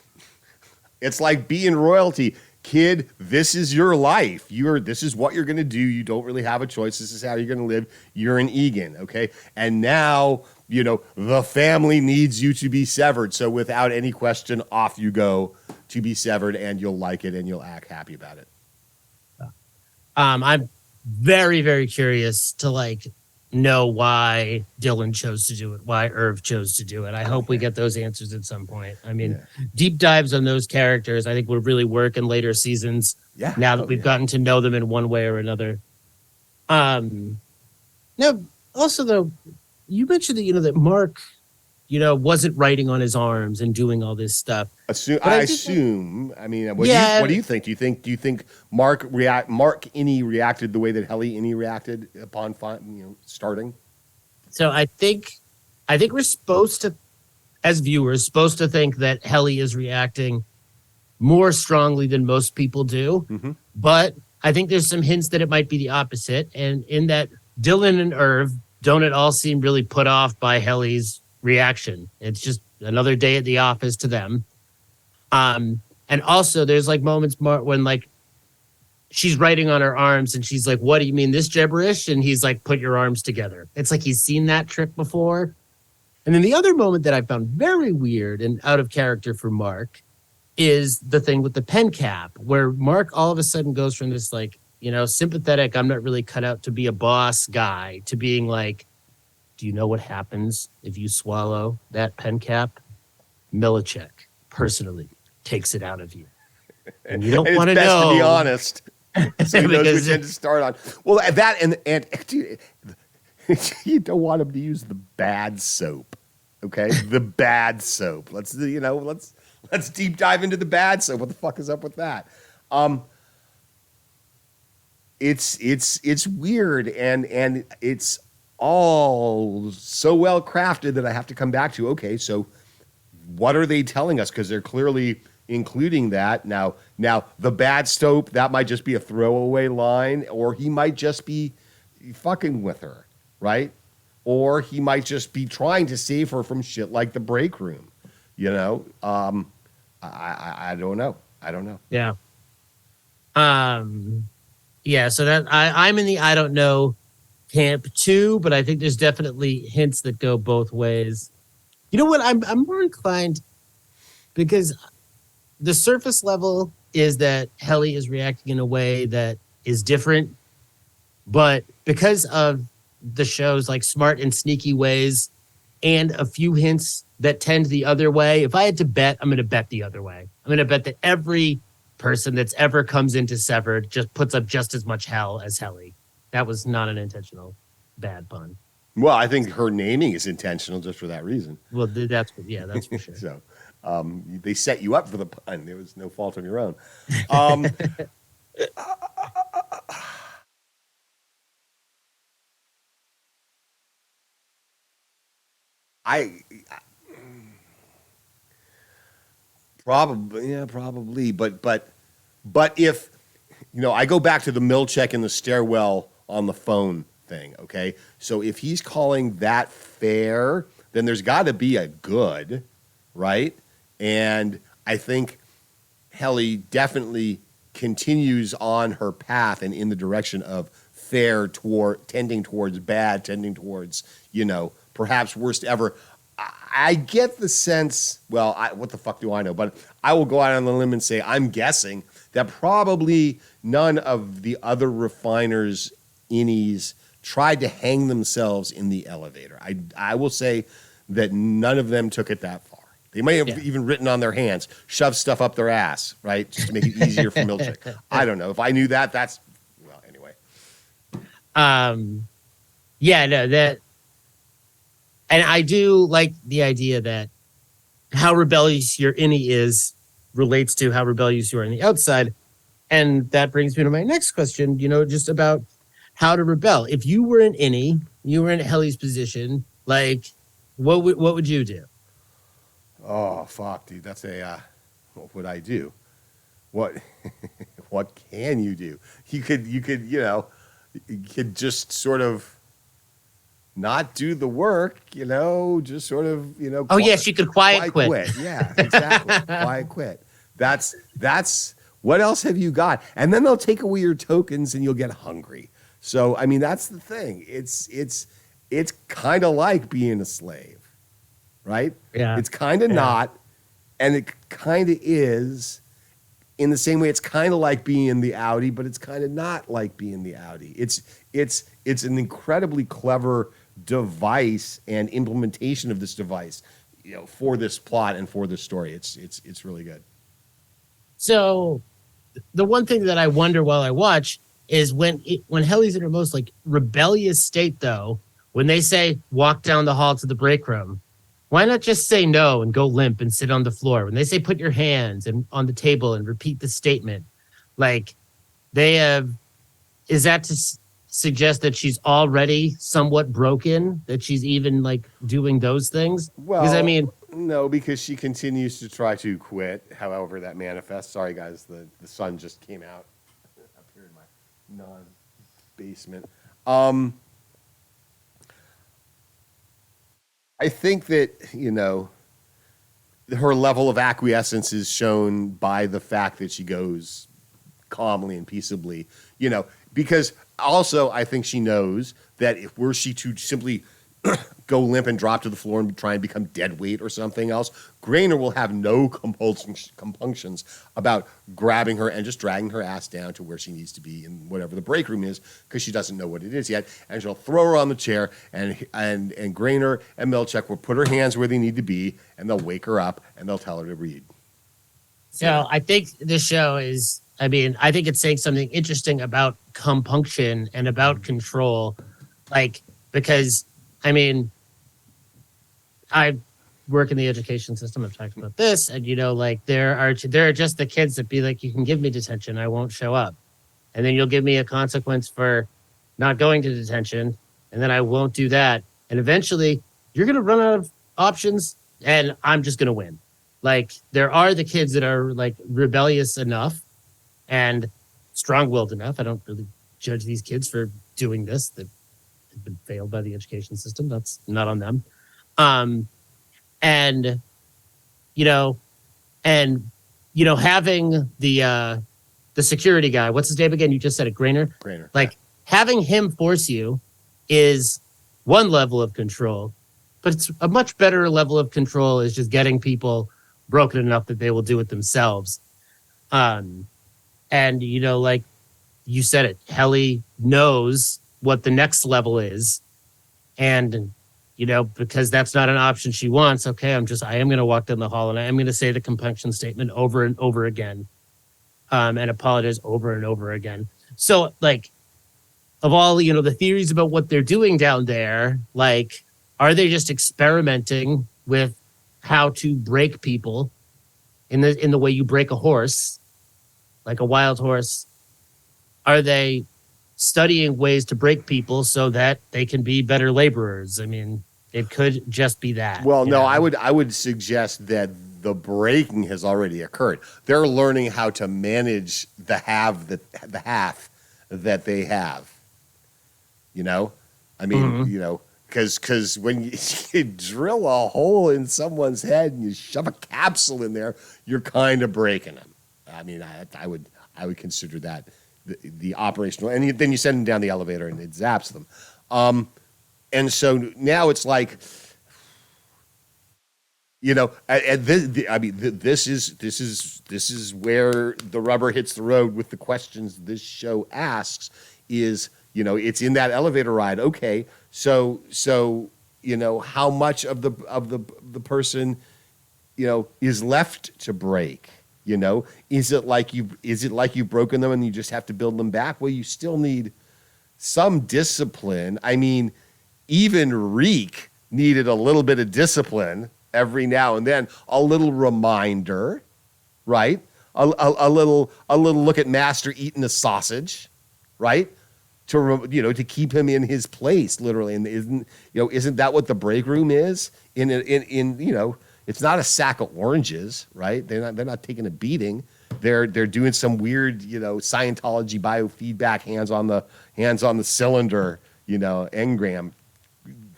it's like being royalty. Kid, this is your life. This is what you're going to do. You don't really have a choice. This is how you're going to live. You're an Egan, okay? And now, the family needs you to be severed. So without any question, off you go to be severed, and you'll like it and you'll act happy about it. I'm very, very curious to like know why Dylan chose to do it, why Irv chose to do it. I hope we get those answers at some point. I mean, deep dives on those characters, I think would really work in later seasons. Yeah. Now that we've gotten to know them in one way or another. Now, also though, you mentioned that that Mark, wasn't writing on his arms and doing all this stuff. I assume. I mean, what do you think? Do you think Mark Innie reacted the way that Helly Innie reacted upon starting? So I think we're supposed to, as viewers, think that Helly is reacting more strongly than most people do. Mm-hmm. But I think there's some hints that it might be the opposite. And in that, Dylan and Irv don't at all seem really put off by Helly's reaction. It's just another day at the office to them. And also there's like moments when like she's writing on her arms and she's like, "What do you mean, this gibberish?" And he's like, "Put your arms together." It's like he's seen that trick before. And then the other moment that I found very weird and out of character for Mark is the thing with the pen cap, where Mark all of a sudden goes from this like, sympathetic, I'm not really cut out to be a boss guy, to being like, "Do you know what happens if you swallow that pen cap? Milchick personally takes it out of you. And you don't want to know." To be honest. So he knows which end to start on. Well, that and dude, you don't want him to use the bad soap. Okay? The bad soap. Let's deep dive into the bad soap. What the fuck is up with that? It's weird, and it's all so well crafted that I have to come back to, okay, so what are they telling us? Because they're clearly including that. Now the bad soap, that might just be a throwaway line, or he might just be fucking with her, right? Or he might just be trying to save her from shit like the break room. I don't know. Yeah. Yeah, so that I'm in the I don't know camp too, but I think there's definitely hints that go both ways. You know what? I'm more inclined, because the surface level is that Helly is reacting in a way that is different, but because of the show's like smart and sneaky ways and a few hints that tend the other way, if I had to bet, I'm going to bet the other way. I'm going to bet that every person that's ever comes into Severed just puts up just as much hell as Helly. That was not an intentional bad pun. Well, I think her naming is intentional just for that reason. Well, that's for sure. So they set you up for the pun. There was no fault of your own. I probably, but if I go back to the Milchek in the stairwell on the phone thing. Okay, so if he's calling that fair, then there's got to be a good, right? And I think Helly definitely continues on her path and in the direction of fair toward tending towards bad, tending towards, perhaps worst ever. I get the sense, well, what the fuck do I know? But I will go out on the limb and say I'm guessing that probably none of the other refiners innies tried to hang themselves in the elevator. I will say that none of them took it that far. They may have even written on their hands, shove stuff up their ass, right? Just to make it easier for Milchek. I don't know. If I knew that, well, anyway. Yeah, no, that, and I do like the idea that how rebellious your innie is relates to how rebellious you are on the outside. And that brings me to my next question, just about how to rebel. If you were an innie, you were in Helly's position, like, what would you do? Oh, fuck, dude. That's what would I do? What what can you do? You could just sort of not do the work, just sort of, Oh, yes, you could quiet quit. Yeah, exactly. Quiet quit. That's what else have you got? And then they'll take away your tokens and you'll get hungry. So, I mean, that's the thing. It's kind of like being a slave, right? Yeah. It's kind of not, and it kind of is. In the same way, it's kind of like being the Audi, but it's kind of not like being the Audi. It's an incredibly clever device and implementation of this device, for this plot and for this story. It's really good. So, the one thing that I wonder while I watch is when Helly's in her most like rebellious state, though, when they say walk down the hall to the break room, why not just say no and go limp and sit on the floor? When they say put your hands on the table and repeat the statement, like is that to suggest that she's already somewhat broken, that she's even like doing those things? Well, because I mean, no, because she continues to try to quit, however that manifests. Sorry, guys, the sun just came out up here in my non-basement. I think that, her level of acquiescence is shown by the fact that she goes calmly and peaceably, because also I think she knows that if were she to simply go limp and drop to the floor and try and become dead weight or something else, Grainer will have no compunctions about grabbing her and just dragging her ass down to where she needs to be in whatever the break room is, because she doesn't know what it is yet, and she'll throw her on the chair, and Grainer and Milchek will put her hands where they need to be, and they'll wake her up and they'll tell her to read. So I think this show is, I think it's saying something interesting about compunction and about control, because I work in the education system. I've talked about this, and there are just the kids that be like, you can give me detention, I won't show up, and then you'll give me a consequence for not going to detention, and then I won't do that, and eventually you're gonna run out of options, and I'm just gonna win. Like, there are the kids that are like rebellious enough and strong-willed enough. I don't really judge these kids for doing this. They've been failed by the education system. That's not on them. And having the security guy, what's his name again? You just said it, Grainer. Like, having him force you is one level of control, but it's a much better level of control is just getting people broken enough that they will do it themselves. And like you said it, Helly knows what the next level is, and because that's not an option she wants. Okay, I am going to walk down the hall and I am going to say the compunction statement over and over again, and apologize over and over again. So, like, of all the theories about what they're doing down there, like, are they just experimenting with how to break people in the way you break a horse, like a wild horse? Are they studying ways to break people so that they can be better laborers? It could just be that. Well, you no, know? I would suggest that the breaking has already occurred. They're learning how to manage the half that they have. You know, I mean, because when you drill a hole in someone's head and you shove a capsule in there, you're kind of breaking them. I mean, I would consider that the operational, and then you send them down the elevator and it zaps them. And so now it's like, this is where the rubber hits the road with the questions this show asks. Is it's in that elevator ride. Okay, so how much of the person is left to break? Is it like you've broken them and you just have to build them back? Well, you still need some discipline. I mean, even Reek needed a little bit of discipline every now and then, a little reminder, right? A little look at Master eating a sausage, right? To keep him in his place, literally. And isn't that what the break room is? In it's not a sack of oranges, right? They're not taking a beating. They're doing some weird, Scientology biofeedback hands on the cylinder, EndGame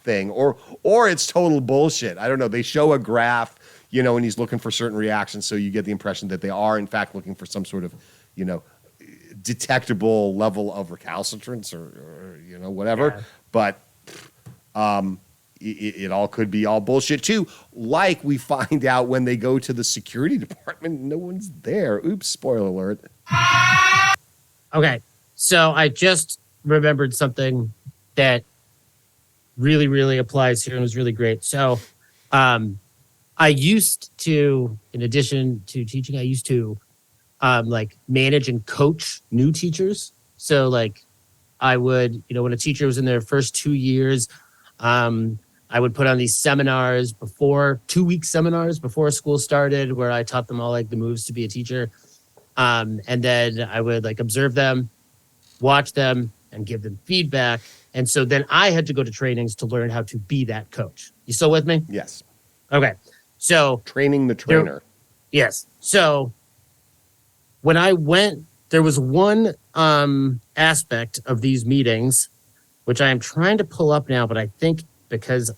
thing, or it's total bullshit. I don't know. They show a graph, and he's looking for certain reactions, so you get the impression that they are in fact looking for some sort of, detectable level of recalcitrance or whatever. Yeah. But it all could be all bullshit too. Like we find out when they go to the security department, no one's there. Oops, spoiler alert. Okay, so I just remembered something that really, really applies here and was really great. So I used to, in addition to teaching, I used to manage and coach new teachers. So I would, when a teacher was in their first 2 years, I would put on these seminars 2-week seminars before school started, where I taught them all the moves to be a teacher. And then I would observe them, watch them, and give them feedback. And so then I had to go to trainings to learn how to be that coach. You still with me? Yes. Okay. So training the trainer. Yes. So when I went, there was one aspect of these meetings, which I am trying to pull up now, but I think because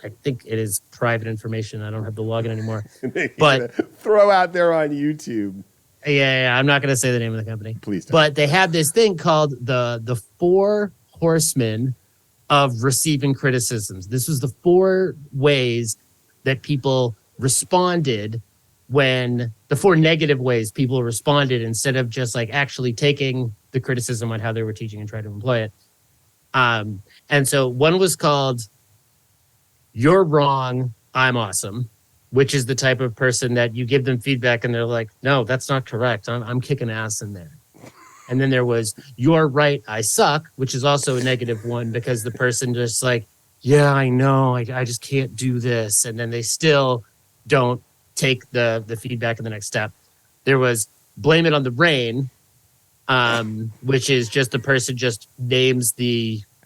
I think it is private information, I don't have the login anymore. But throw out there on YouTube. Yeah, I'm not going to say the name of the company. Please don't. But they had this thing called the 4 horsemen of receiving criticisms. This was the 4 ways that people responded when the 4 negative ways people responded instead of just actually taking the criticism on how they were teaching and trying to employ it. And so one was called "You're wrong, I'm awesome," which is the type of person that you give them feedback and they're like, "No, that's not correct. I'm kicking ass in there." And then there was "You're right, I suck," which is also a negative one because the person just "Yeah, I know, I just can't do this." And then they still don't take the feedback in the next step. There was "Blame it on the rain," which is just the person just names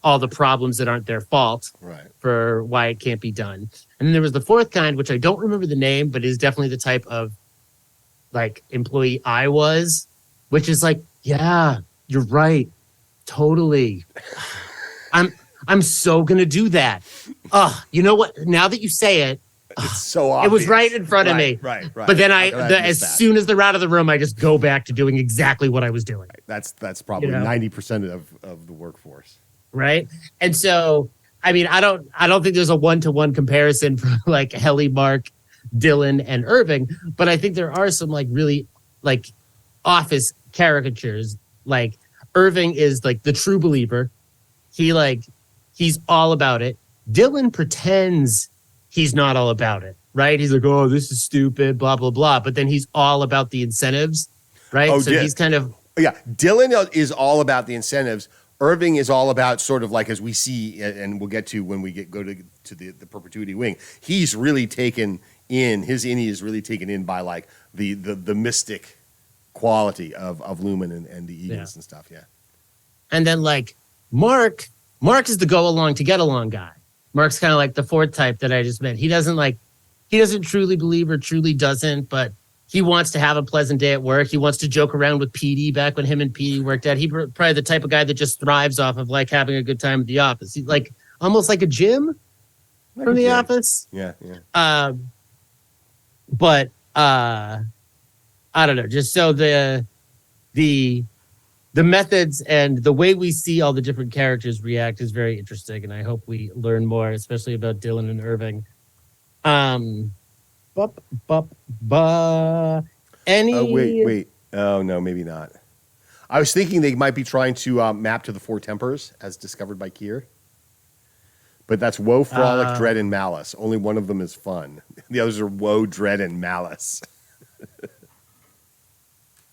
all the problems that aren't their fault, right, for why it can't be done. And then there was the 4th kind, which I don't remember the name, but is definitely the type of employee I was, which is "Yeah, you're right, totally. I'm so gonna do that. You know what? Now that you say it, it's so obvious. It was right in front of me. Right. But then as soon as they're out of the room, I just go back to doing exactly what I was doing. Right. That's probably 90% of the workforce. Right. And so, I mean, I don't think there's a 1-to-1 comparison for Helly, Mark, Dylan, and Irving, but I think there are some really office caricatures. Irving is the true believer. He's all about it. Dylan pretends he's not all about it, right? He's "Oh, this is stupid, blah, blah, blah." But then he's all about the incentives, right? Oh, so he's kind of... Yeah, Dylan is all about the incentives. Irving is all about sort of as we see, and we'll get to when we go to the Perpetuity wing, he's really taken in, his innie is really taken in by the mystic quality of Lumon and the Eagles and stuff, yeah. And then Mark is the go along to get along guy. Mark's kind of like the fourth type that I just met. He doesn't truly believe or truly doesn't, but he wants to have a pleasant day at work. He wants to joke around with Petey back when him and Petey worked out. He's probably the type of guy that just thrives off of like having a good time at the office. He's like almost like a Jim from The Office. Yeah. But I don't know. Just so the methods and the way we see all the different characters react is very interesting, and I hope we learn more, especially about Dylan and Irving. Wait. Oh, no, maybe not. I was thinking they might be trying to map to the four tempers as discovered by Keir. But that's woe, frolic, dread, and malice. Only one of them is fun. The others are woe, dread, and malice.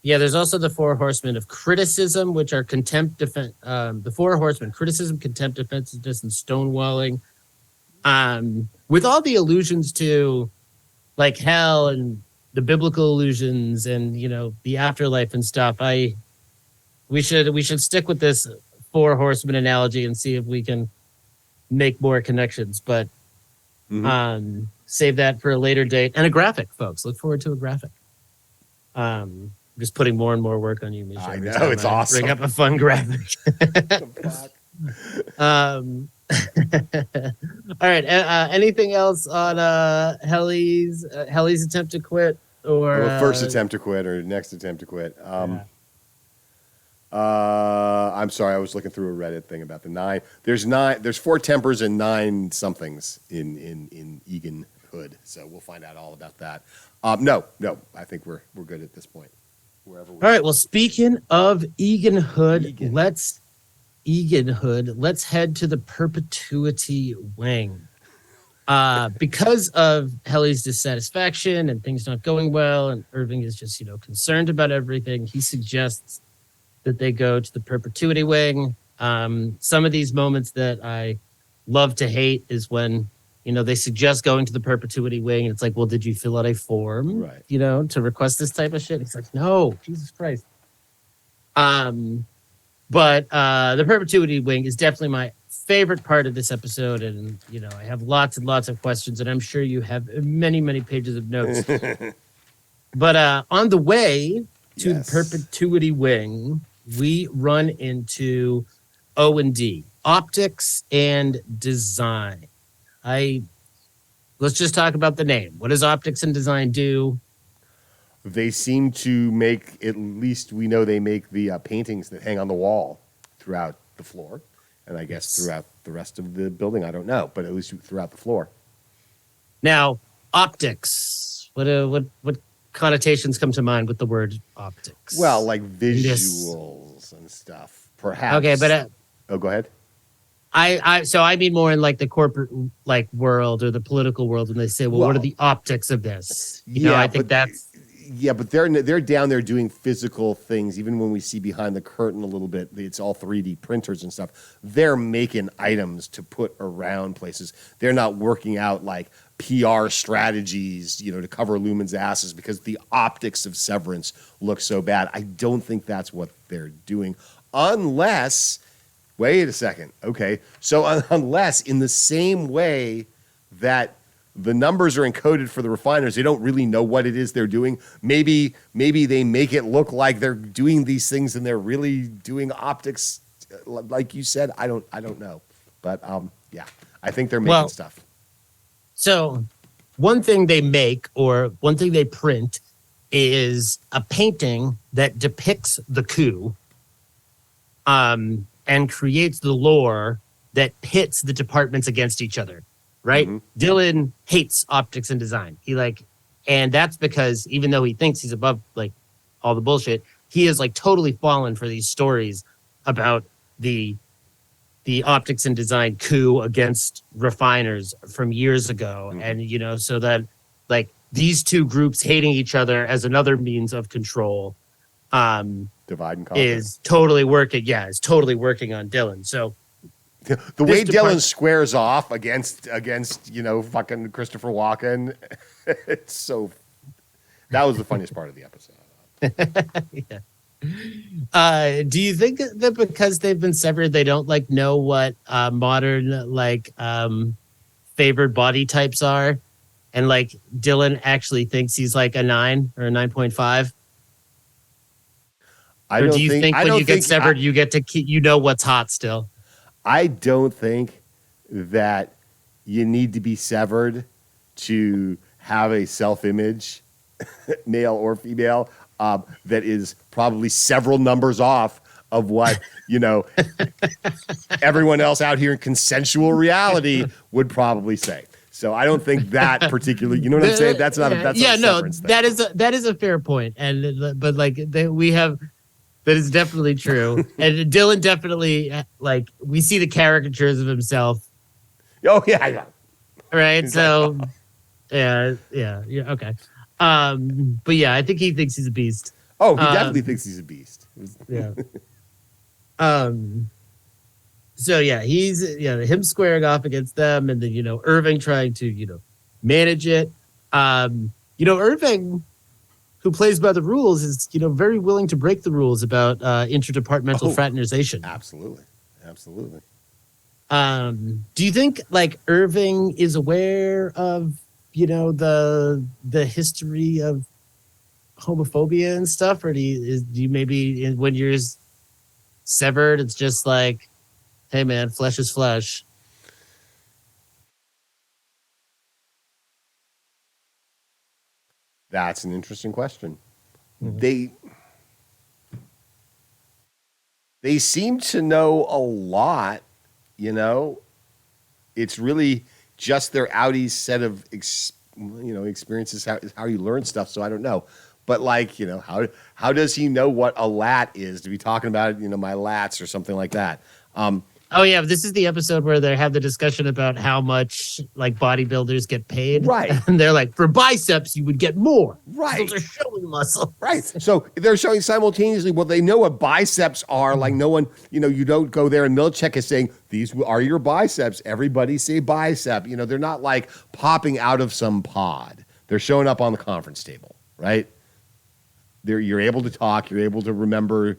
Yeah, there's also the four horsemen of criticism, which are contempt, the four horsemen, criticism, contempt, defensiveness, and stonewalling. With all the allusions to like hell and the biblical allusions and, you know, the afterlife and stuff, we should stick with this four horsemen analogy and see if we can make more connections, but save that for a later date. And a graphic, folks. Look forward to a graphic. Just putting more and more work on you, Misha. I know, it's awesome. Bring up a fun graphic. All right. Anything else on Helly's attempt to quit, or first attempt to quit, or next attempt to quit? I'm sorry, I was looking through a Reddit thing about the 9. There's 4 tempers and 9 somethings in Egan Hood, so we'll find out all about that. No, I think we're good at this point. Wherever we're all right. Well, speaking of Egan Hood, let's head to the Perpetuity wing. Because of Helly's dissatisfaction and things not going well, and Irving is just, concerned about everything, he suggests that they go to the Perpetuity wing. Some of these moments that I love to hate is when, they suggest going to the Perpetuity wing. And it's like, well, did you fill out a form, right, to request this type of shit? It's like, no, Jesus Christ. But the Perpetuity wing is definitely my favorite part of this episode. And, I have lots and lots of questions, and I'm sure you have many, many pages of notes. But on the way to the Perpetuity wing, we run into O&D, optics and design. Let's just talk about the name. What does optics and design do? They seem to make, at least we know they make the paintings that hang on the wall throughout the floor. And I guess throughout the rest of the building, I don't know, but at least throughout the floor. Now, optics. What connotations come to mind with the word optics? Well, like visuals and stuff, perhaps. Okay, but go ahead. I mean more in like the corporate world or the political world when they say, well, what are the optics of this? I think that's. Yeah, but they're down there doing physical things. Even when we see behind the curtain a little bit, it's all 3D printers and stuff. They're making items to put around places. They're not working out like PR strategies, to cover Lumon's asses because the optics of Severance look so bad. I don't think that's what they're doing, unless. Wait a second. Okay, so unless in the same way that the numbers are encoded for the refiners, they don't really know what it is they're doing. Maybe they make it look like they're doing these things and they're really doing optics, like you said. I don't know, but yeah, I think they're making stuff. So one thing they make or one thing they print is a painting that depicts the coup, and creates the lore that pits the departments against each other. Right? Mm-hmm. Dylan hates optics and design. And that's because even though he thinks he's above all the bullshit, he is totally fallen for these stories about the optics and design coup against refiners from years ago. Mm-hmm. And, so that these two groups hating each other as another means of control, divide and conquer, is totally working. Yeah, is totally working on Dylan. So the way Dylan squares off against fucking Christopher Walken, it's so. That was the funniest part of the episode. Yeah. Do you think that because they've been severed, they don't know what modern favored body types are, and like Dylan actually thinks he's like a 9 or a 9.5. Or do you think when you get severed, you get to keep, what's hot still? I don't think that you need to be severed to have a self-image, male or female, that is probably several numbers off of what, everyone else out here in consensual reality would probably say. So I don't think that particularly, you know what I'm saying? That's not a severance thing. That is a fair point. But like we have, that is definitely true. And Dylan definitely, like, we see the caricatures of himself. Oh yeah. Right. So yeah, okay. But yeah, I think he thinks he's a beast. Oh, he definitely thinks he's a beast. Yeah. So yeah, he's him squaring off against them, and then Irving trying to manage it. Irving, who plays by the rules, is very willing to break the rules about interdepartmental fraternization. Absolutely. Do you think like Irving is aware of the history of homophobia and stuff, or do you maybe when you're severed, it's just like, hey man, flesh is flesh? That's an interesting question. Mm-hmm. They seem to know a lot, It's really just their outies set of experiences, how you learn stuff. So I don't know. But like, how does he know what a lat is to be talking about, my lats or something like that? Oh yeah, this is the episode where they have the discussion about how much like bodybuilders get paid. Right. And they're like, for biceps, you would get more. Right. Those are showing muscle. Right. So they're showing simultaneously, well, they know what biceps are. Like no one, you don't go there and Milchek is saying, these are your biceps. Everybody say bicep. They're not like popping out of some pod. They're showing up on the conference table, right? You're able to talk. You're able to remember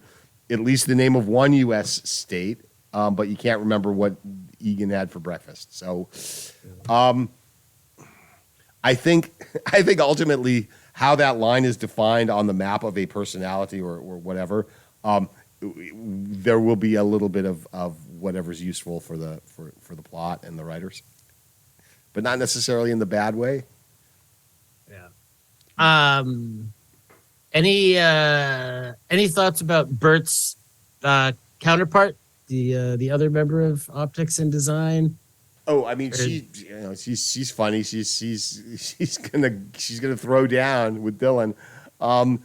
at least the name of one U.S. state. But you can't remember what Egan had for breakfast. So, I think ultimately how that line is defined on the map of a personality or whatever, there will be a little bit of whatever's useful for the plot and the writers, but not necessarily in the bad way. Yeah. Any thoughts about Bert's counterpart? The other member of optics and design. Oh, I mean, she's funny. She's gonna throw down with Dylan. The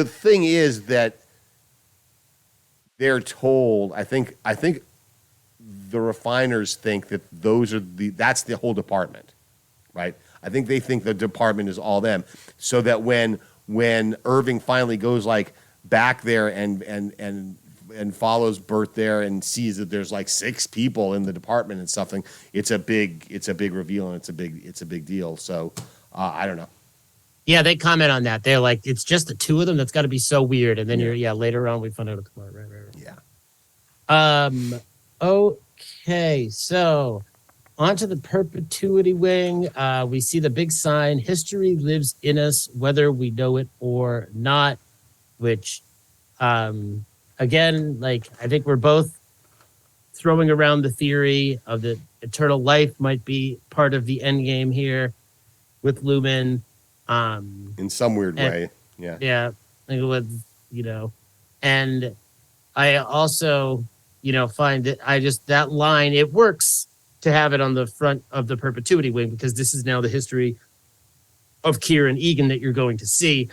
thing is that they're told. I think the refiners think that that's the whole department, right? I think they think the department is all them. So that when Irving finally goes like back there and follows Bert there and sees that there's like 6 people in the department and something, it's a big reveal and it's a big deal. So I don't know. Yeah, they comment on that. They're like, it's just the 2 of them. That's got to be so weird. And then later on we find out it's more. Right. Yeah. Okay, so onto the Perpetuity wing. We see the big sign: history lives in us, whether we know it or not. Which, again, like I think we're both throwing around the theory of that eternal life might be part of the EndGame here with Lumon. In some weird way, yeah. Yeah, I think it was, and I also, find that that line, it works to have it on the front of the Perpetuity wing because this is now the history of Kira and Egan that you're going to see.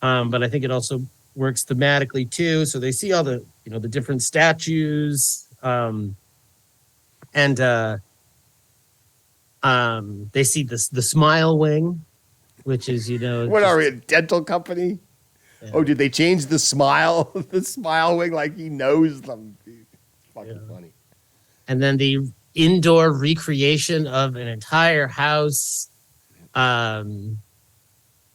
But I think it also works thematically too. So they see all the, the different statues, and they see the smile wing, which is, what are we, a dental company? Yeah. Oh, did they change the smile wing? Like he knows them. It's fucking funny. And then the indoor recreation of an entire house. You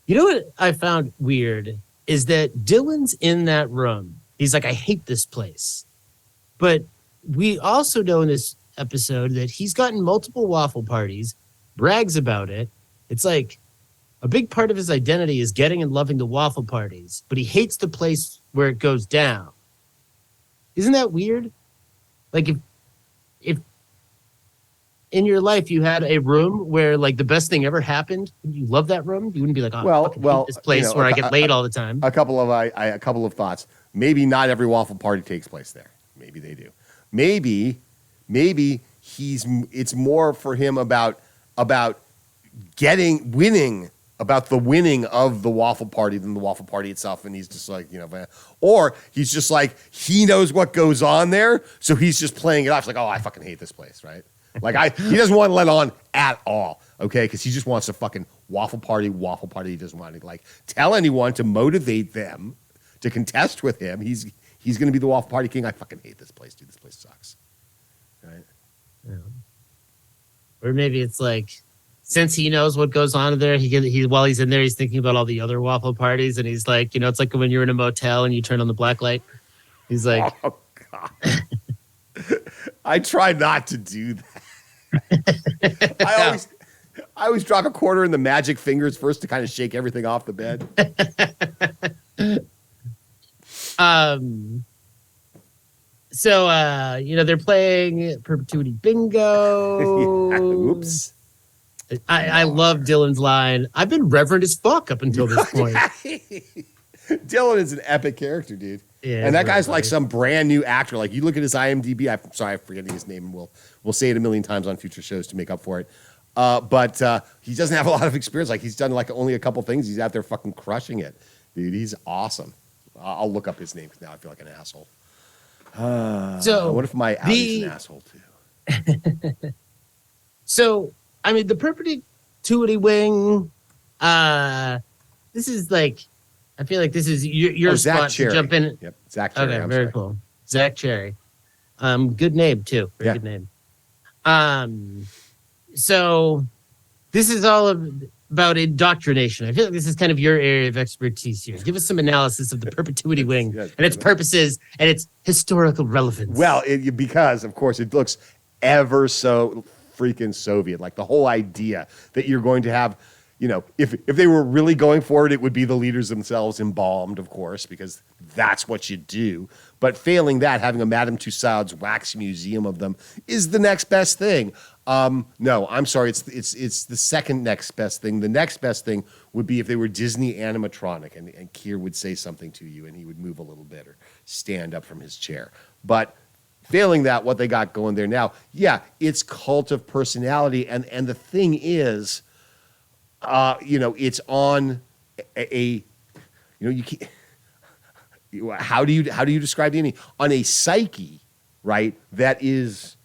know what I found weird is that Dylan's in that room. He's like, I hate this place. But we also know in this episode that he's gotten multiple waffle parties, brags about it. It's like a big part of his identity is getting and loving the waffle parties, but he hates the place where it goes down. Isn't that weird? Like if in your life you had a room where like the best thing ever happened, would you love that room? You wouldn't be like, oh, I fucking hate this place where I get laid all the time. A couple of thoughts. Maybe not every waffle party takes place there. Maybe they do. Maybe it's more for him about winning, about the winning of the waffle party than the waffle party itself. And he's just like, or he's just like, he knows what goes on there. So he's just playing it off. It's like, oh, I fucking hate this place. Right. Like he doesn't want to let on at all. Okay. Cause he just wants to fucking waffle party. He doesn't want to like tell anyone to motivate them to contest with him. He's going to be the waffle party king. I fucking hate this place, dude. This place sucks. Right. Yeah. Or maybe it's like, since he knows what goes on there, he while he's in there, he's thinking about all the other waffle parties, and he's like, it's like when you're in a motel and you turn on the black light. He's like, oh God, I try not to do that. I always drop a quarter in the magic fingers first to kind of shake everything off the bed. So they're playing Perpetuity Bingo. Yeah, oops. I love Dylan's line. I've been reverent as fuck up until this point. Dylan is an epic character, dude. Yeah, and that guy's like some brand new actor. Like you look at his IMDb. I'm sorry, I'm forgetting his name. And we'll say it a million times on future shows to make up for it. But he doesn't have a lot of experience. Like he's done like only a couple things. He's out there fucking crushing it, dude. He's awesome. I'll look up his name because now I feel like an asshole. So what if my Audi's an asshole too? So. I mean, the Perpetuity Wing, this is like, I feel like this is your spot to jump in. Yep, Zach Cherry. Okay, very cool. Zach Cherry. Good name, too. Very good name. So this is all about indoctrination. I feel like this is kind of your area of expertise here. Give us some analysis of the Perpetuity Wing and its purposes and its historical relevance. Well, because, of course, it looks ever so freaking Soviet. Like the whole idea that you're going to have, if they were really going for it, it would be the leaders themselves embalmed, of course, because that's what you do. But failing that, having a Madame Tussauds wax museum of them is the next best thing. No, I'm sorry. It's the second next best thing. The next best thing would be if they were Disney animatronic and Keir would say something to you and he would move a little bit or stand up from his chair. But failing that, what they got going there now, it's cult of personality, and the thing is, it's on you can't. How do you describe the ending? On a psyche, right? That is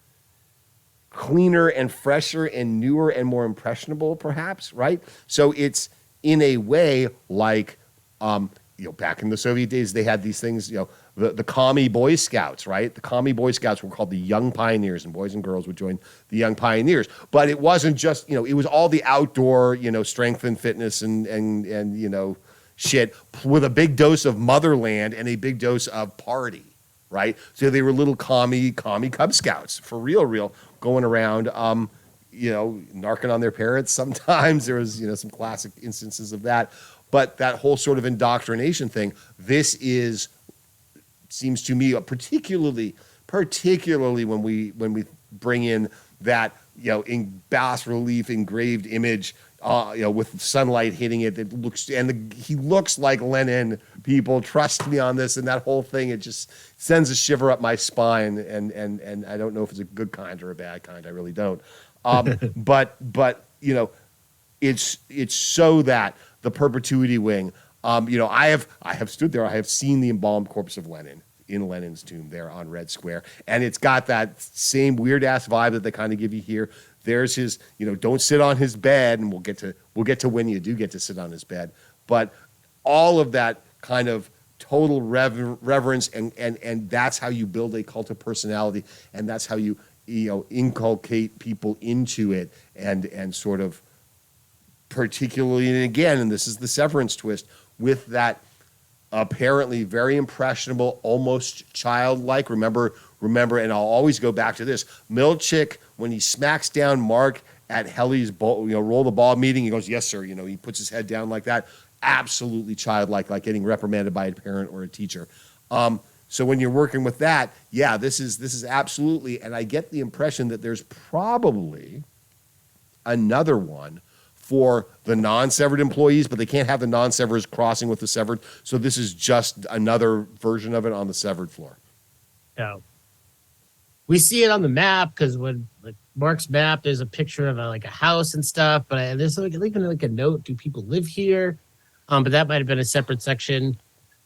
cleaner and fresher and newer and more impressionable, perhaps, right? So it's in a way like, back in the Soviet days, they had these things, the commie Boy Scouts, right? The commie Boy Scouts were called the Young Pioneers, and boys and girls would join the Young Pioneers. But it wasn't just, it was all the outdoor, strength and fitness and shit with a big dose of motherland and a big dose of party, right? So they were little commie Cub Scouts, for real, going around, narking on their parents sometimes. There was, some classic instances of that. But that whole sort of indoctrination thing, seems to me particularly when we bring in that in bas relief engraved image with sunlight hitting it, that looks he looks like Lenin. People, trust me on this, and that whole thing, it just sends a shiver up my spine, and I don't know if it's a good kind or a bad kind. I really don't. But it's so that the Perpetuity Wing. I have stood there. I have seen the embalmed corpse of Lenin in Lenin's tomb there on Red Square, and it's got that same weird ass vibe that they kind of give you here. There's his, don't sit on his bed, and we'll get to when you do get to sit on his bed. But all of that kind of total reverence, and that's how you build a cult of personality, and that's how you inculcate people into it, and sort of particularly, and again, and this is the Severance twist, with that apparently very impressionable, almost childlike. Remember, and I'll always go back to this. Milchick, when he smacks down Mark at Helly's ball, roll the ball meeting, he goes, "Yes, sir." He puts his head down like that. Absolutely childlike, like getting reprimanded by a parent or a teacher. So when you're working with that, yeah, this is absolutely, and I get the impression that there's probably another one for the non-severed employees, but they can't have the non-severs crossing with the severed. So this is just another version of it on the severed floor. Yeah. We see it on the map because when Mark's map, there's a picture of a house and stuff, but there's even a note. Do people live here? But that might have been a separate section.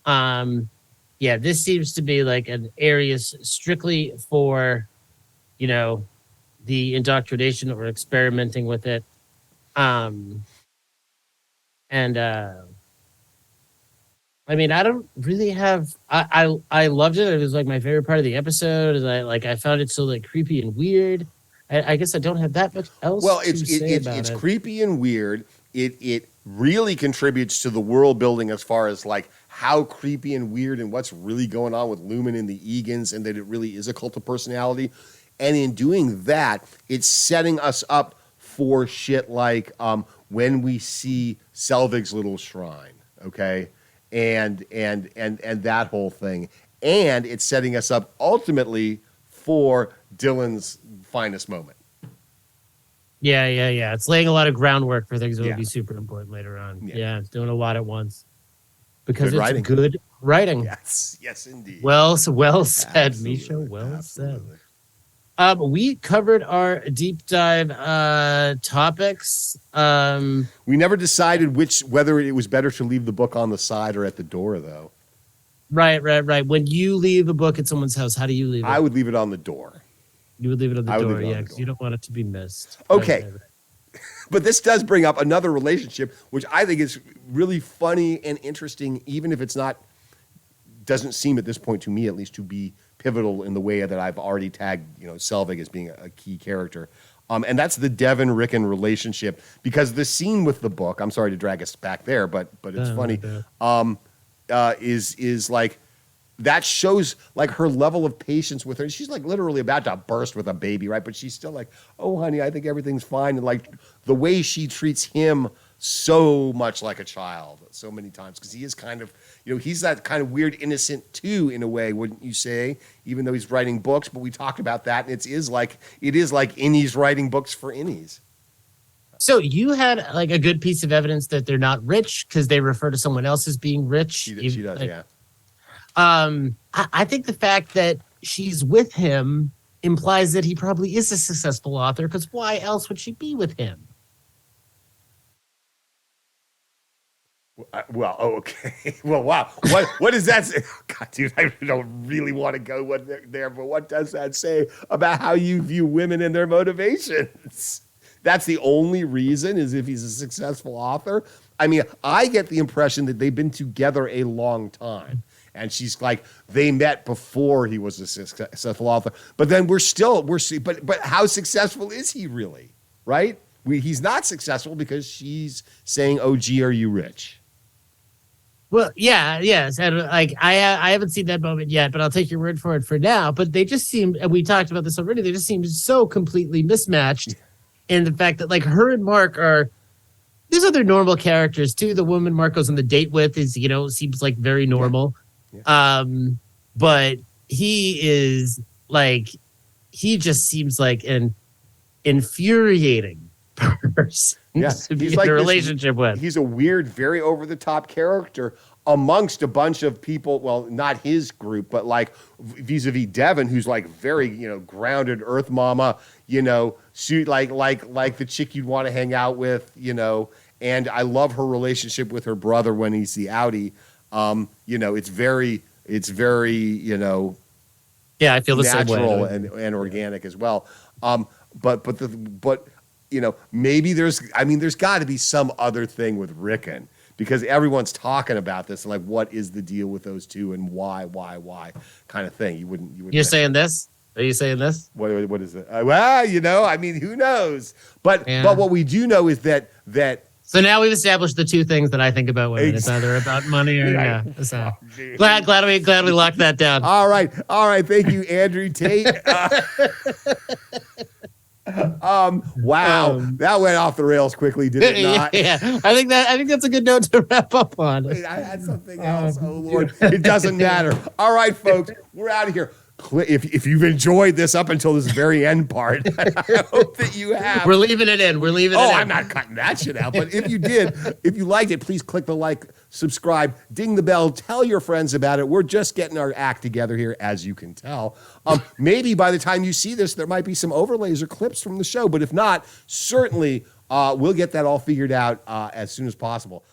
Yeah, this seems to be an area strictly for, the indoctrination or experimenting with it. And I don't really have. I loved it. It was my favorite part of the episode. And I found it so creepy and weird. I guess I don't have that much else. Well, to say about it's it. creepy and weird. It really contributes to the world building as far as how creepy and weird and what's really going on with Lumon and the Egans, and that it really is a cult of personality. And in doing that, it's setting us up for shit like when we see Selvig's little shrine, okay, and that whole thing, and it's setting us up ultimately for Dylan's finest moment. Yeah. It's laying a lot of groundwork for things that Yeah. will be super important later on. Yeah. Yeah, it's doing a lot at once because Good it's writing. good writing. Yes, indeed. Well said, Absolutely. Misha. Well Absolutely. said. We covered our deep dive topics. We never decided whether it was better to leave the book on the side or at the door, though. Right. When you leave a book at someone's house, how do you leave it? I would leave it on the door. You would leave it on the I would door, leave it on yeah, the because door. you don't want it to be missed. Okay. Right. But this does bring up another relationship, which I think is really funny and interesting, even if doesn't seem at this point to me, at least, to be pivotal in the way that I've already tagged, Selvig as being a key character. And that's the Devon-Rickon relationship, because the scene with the book, I'm sorry to drag us back there, but it's funny, is that shows her level of patience with her. She's literally about to burst with a baby, right? But she's still "Oh, honey, I think everything's fine." And the way she treats him so much like a child so many times, because he is kind of, he's that kind of weird innocent too, in a way, wouldn't you say? Even though he's writing books, but we talked about that, and it is like Innie's writing books for Innies. So you had a good piece of evidence that they're not rich because they refer to someone else as being rich. She does, yeah. I think the fact that she's with him implies that he probably is a successful author, because why else would she be with him? Well, okay. Well, wow. What does that say? God, dude, I don't really want to go there, but what does that say about how you view women and their motivations? That's the only reason, is if he's a successful author. I mean, I get the impression that they've been together a long time. And she's they met before he was a successful author. But then but how successful is he really, right? He's not successful because she's saying, "Oh, gee, are you rich?" Well, yes. And I haven't seen that moment yet, but I'll take your word for it for now. But they just seem, and we talked about this already, they just seem so completely mismatched in the fact that her and Mark there's other normal characters too. The woman Mark goes on the date with seems very normal. Yeah. But he is he just seems like an infuriating person to be in a relationship with. He's a weird, very over-the-top character amongst a bunch of people. Well, not his group, but vis-a-vis Devon, who's very grounded Earth Mama, suit like the chick you'd want to hang out with, And I love her relationship with her brother when he's the outie. It's very yeah, I feel the natural same way. and organic as well. But maybe there's got to be some other thing with Rickon, because everyone's talking about this, and what is the deal with those two, and why kind of thing. You wouldn't. You're saying this? Are you saying this? What is it? Well, who knows? But what we do know is that So now we've established the two things that I think about women. It's either about money or yeah. So glad we locked that down. All right. Thank you, Andrew Tate. Wow, that went off the rails quickly, did it not? Yeah, I think that's a good note to wrap up on. Wait, I had something else. Oh Lord, it doesn't matter. All right, folks, we're out of here. If you've enjoyed this up until this very end part, I hope that you have. We're leaving it in. Oh, I'm not cutting that shit out. But if you did, if you liked it, please click the like, subscribe, ding the bell, tell your friends about it. We're just getting our act together here, as you can tell. Maybe by the time you see this, there might be some overlays or clips from the show. But if not, certainly we'll get that all figured out as soon as possible.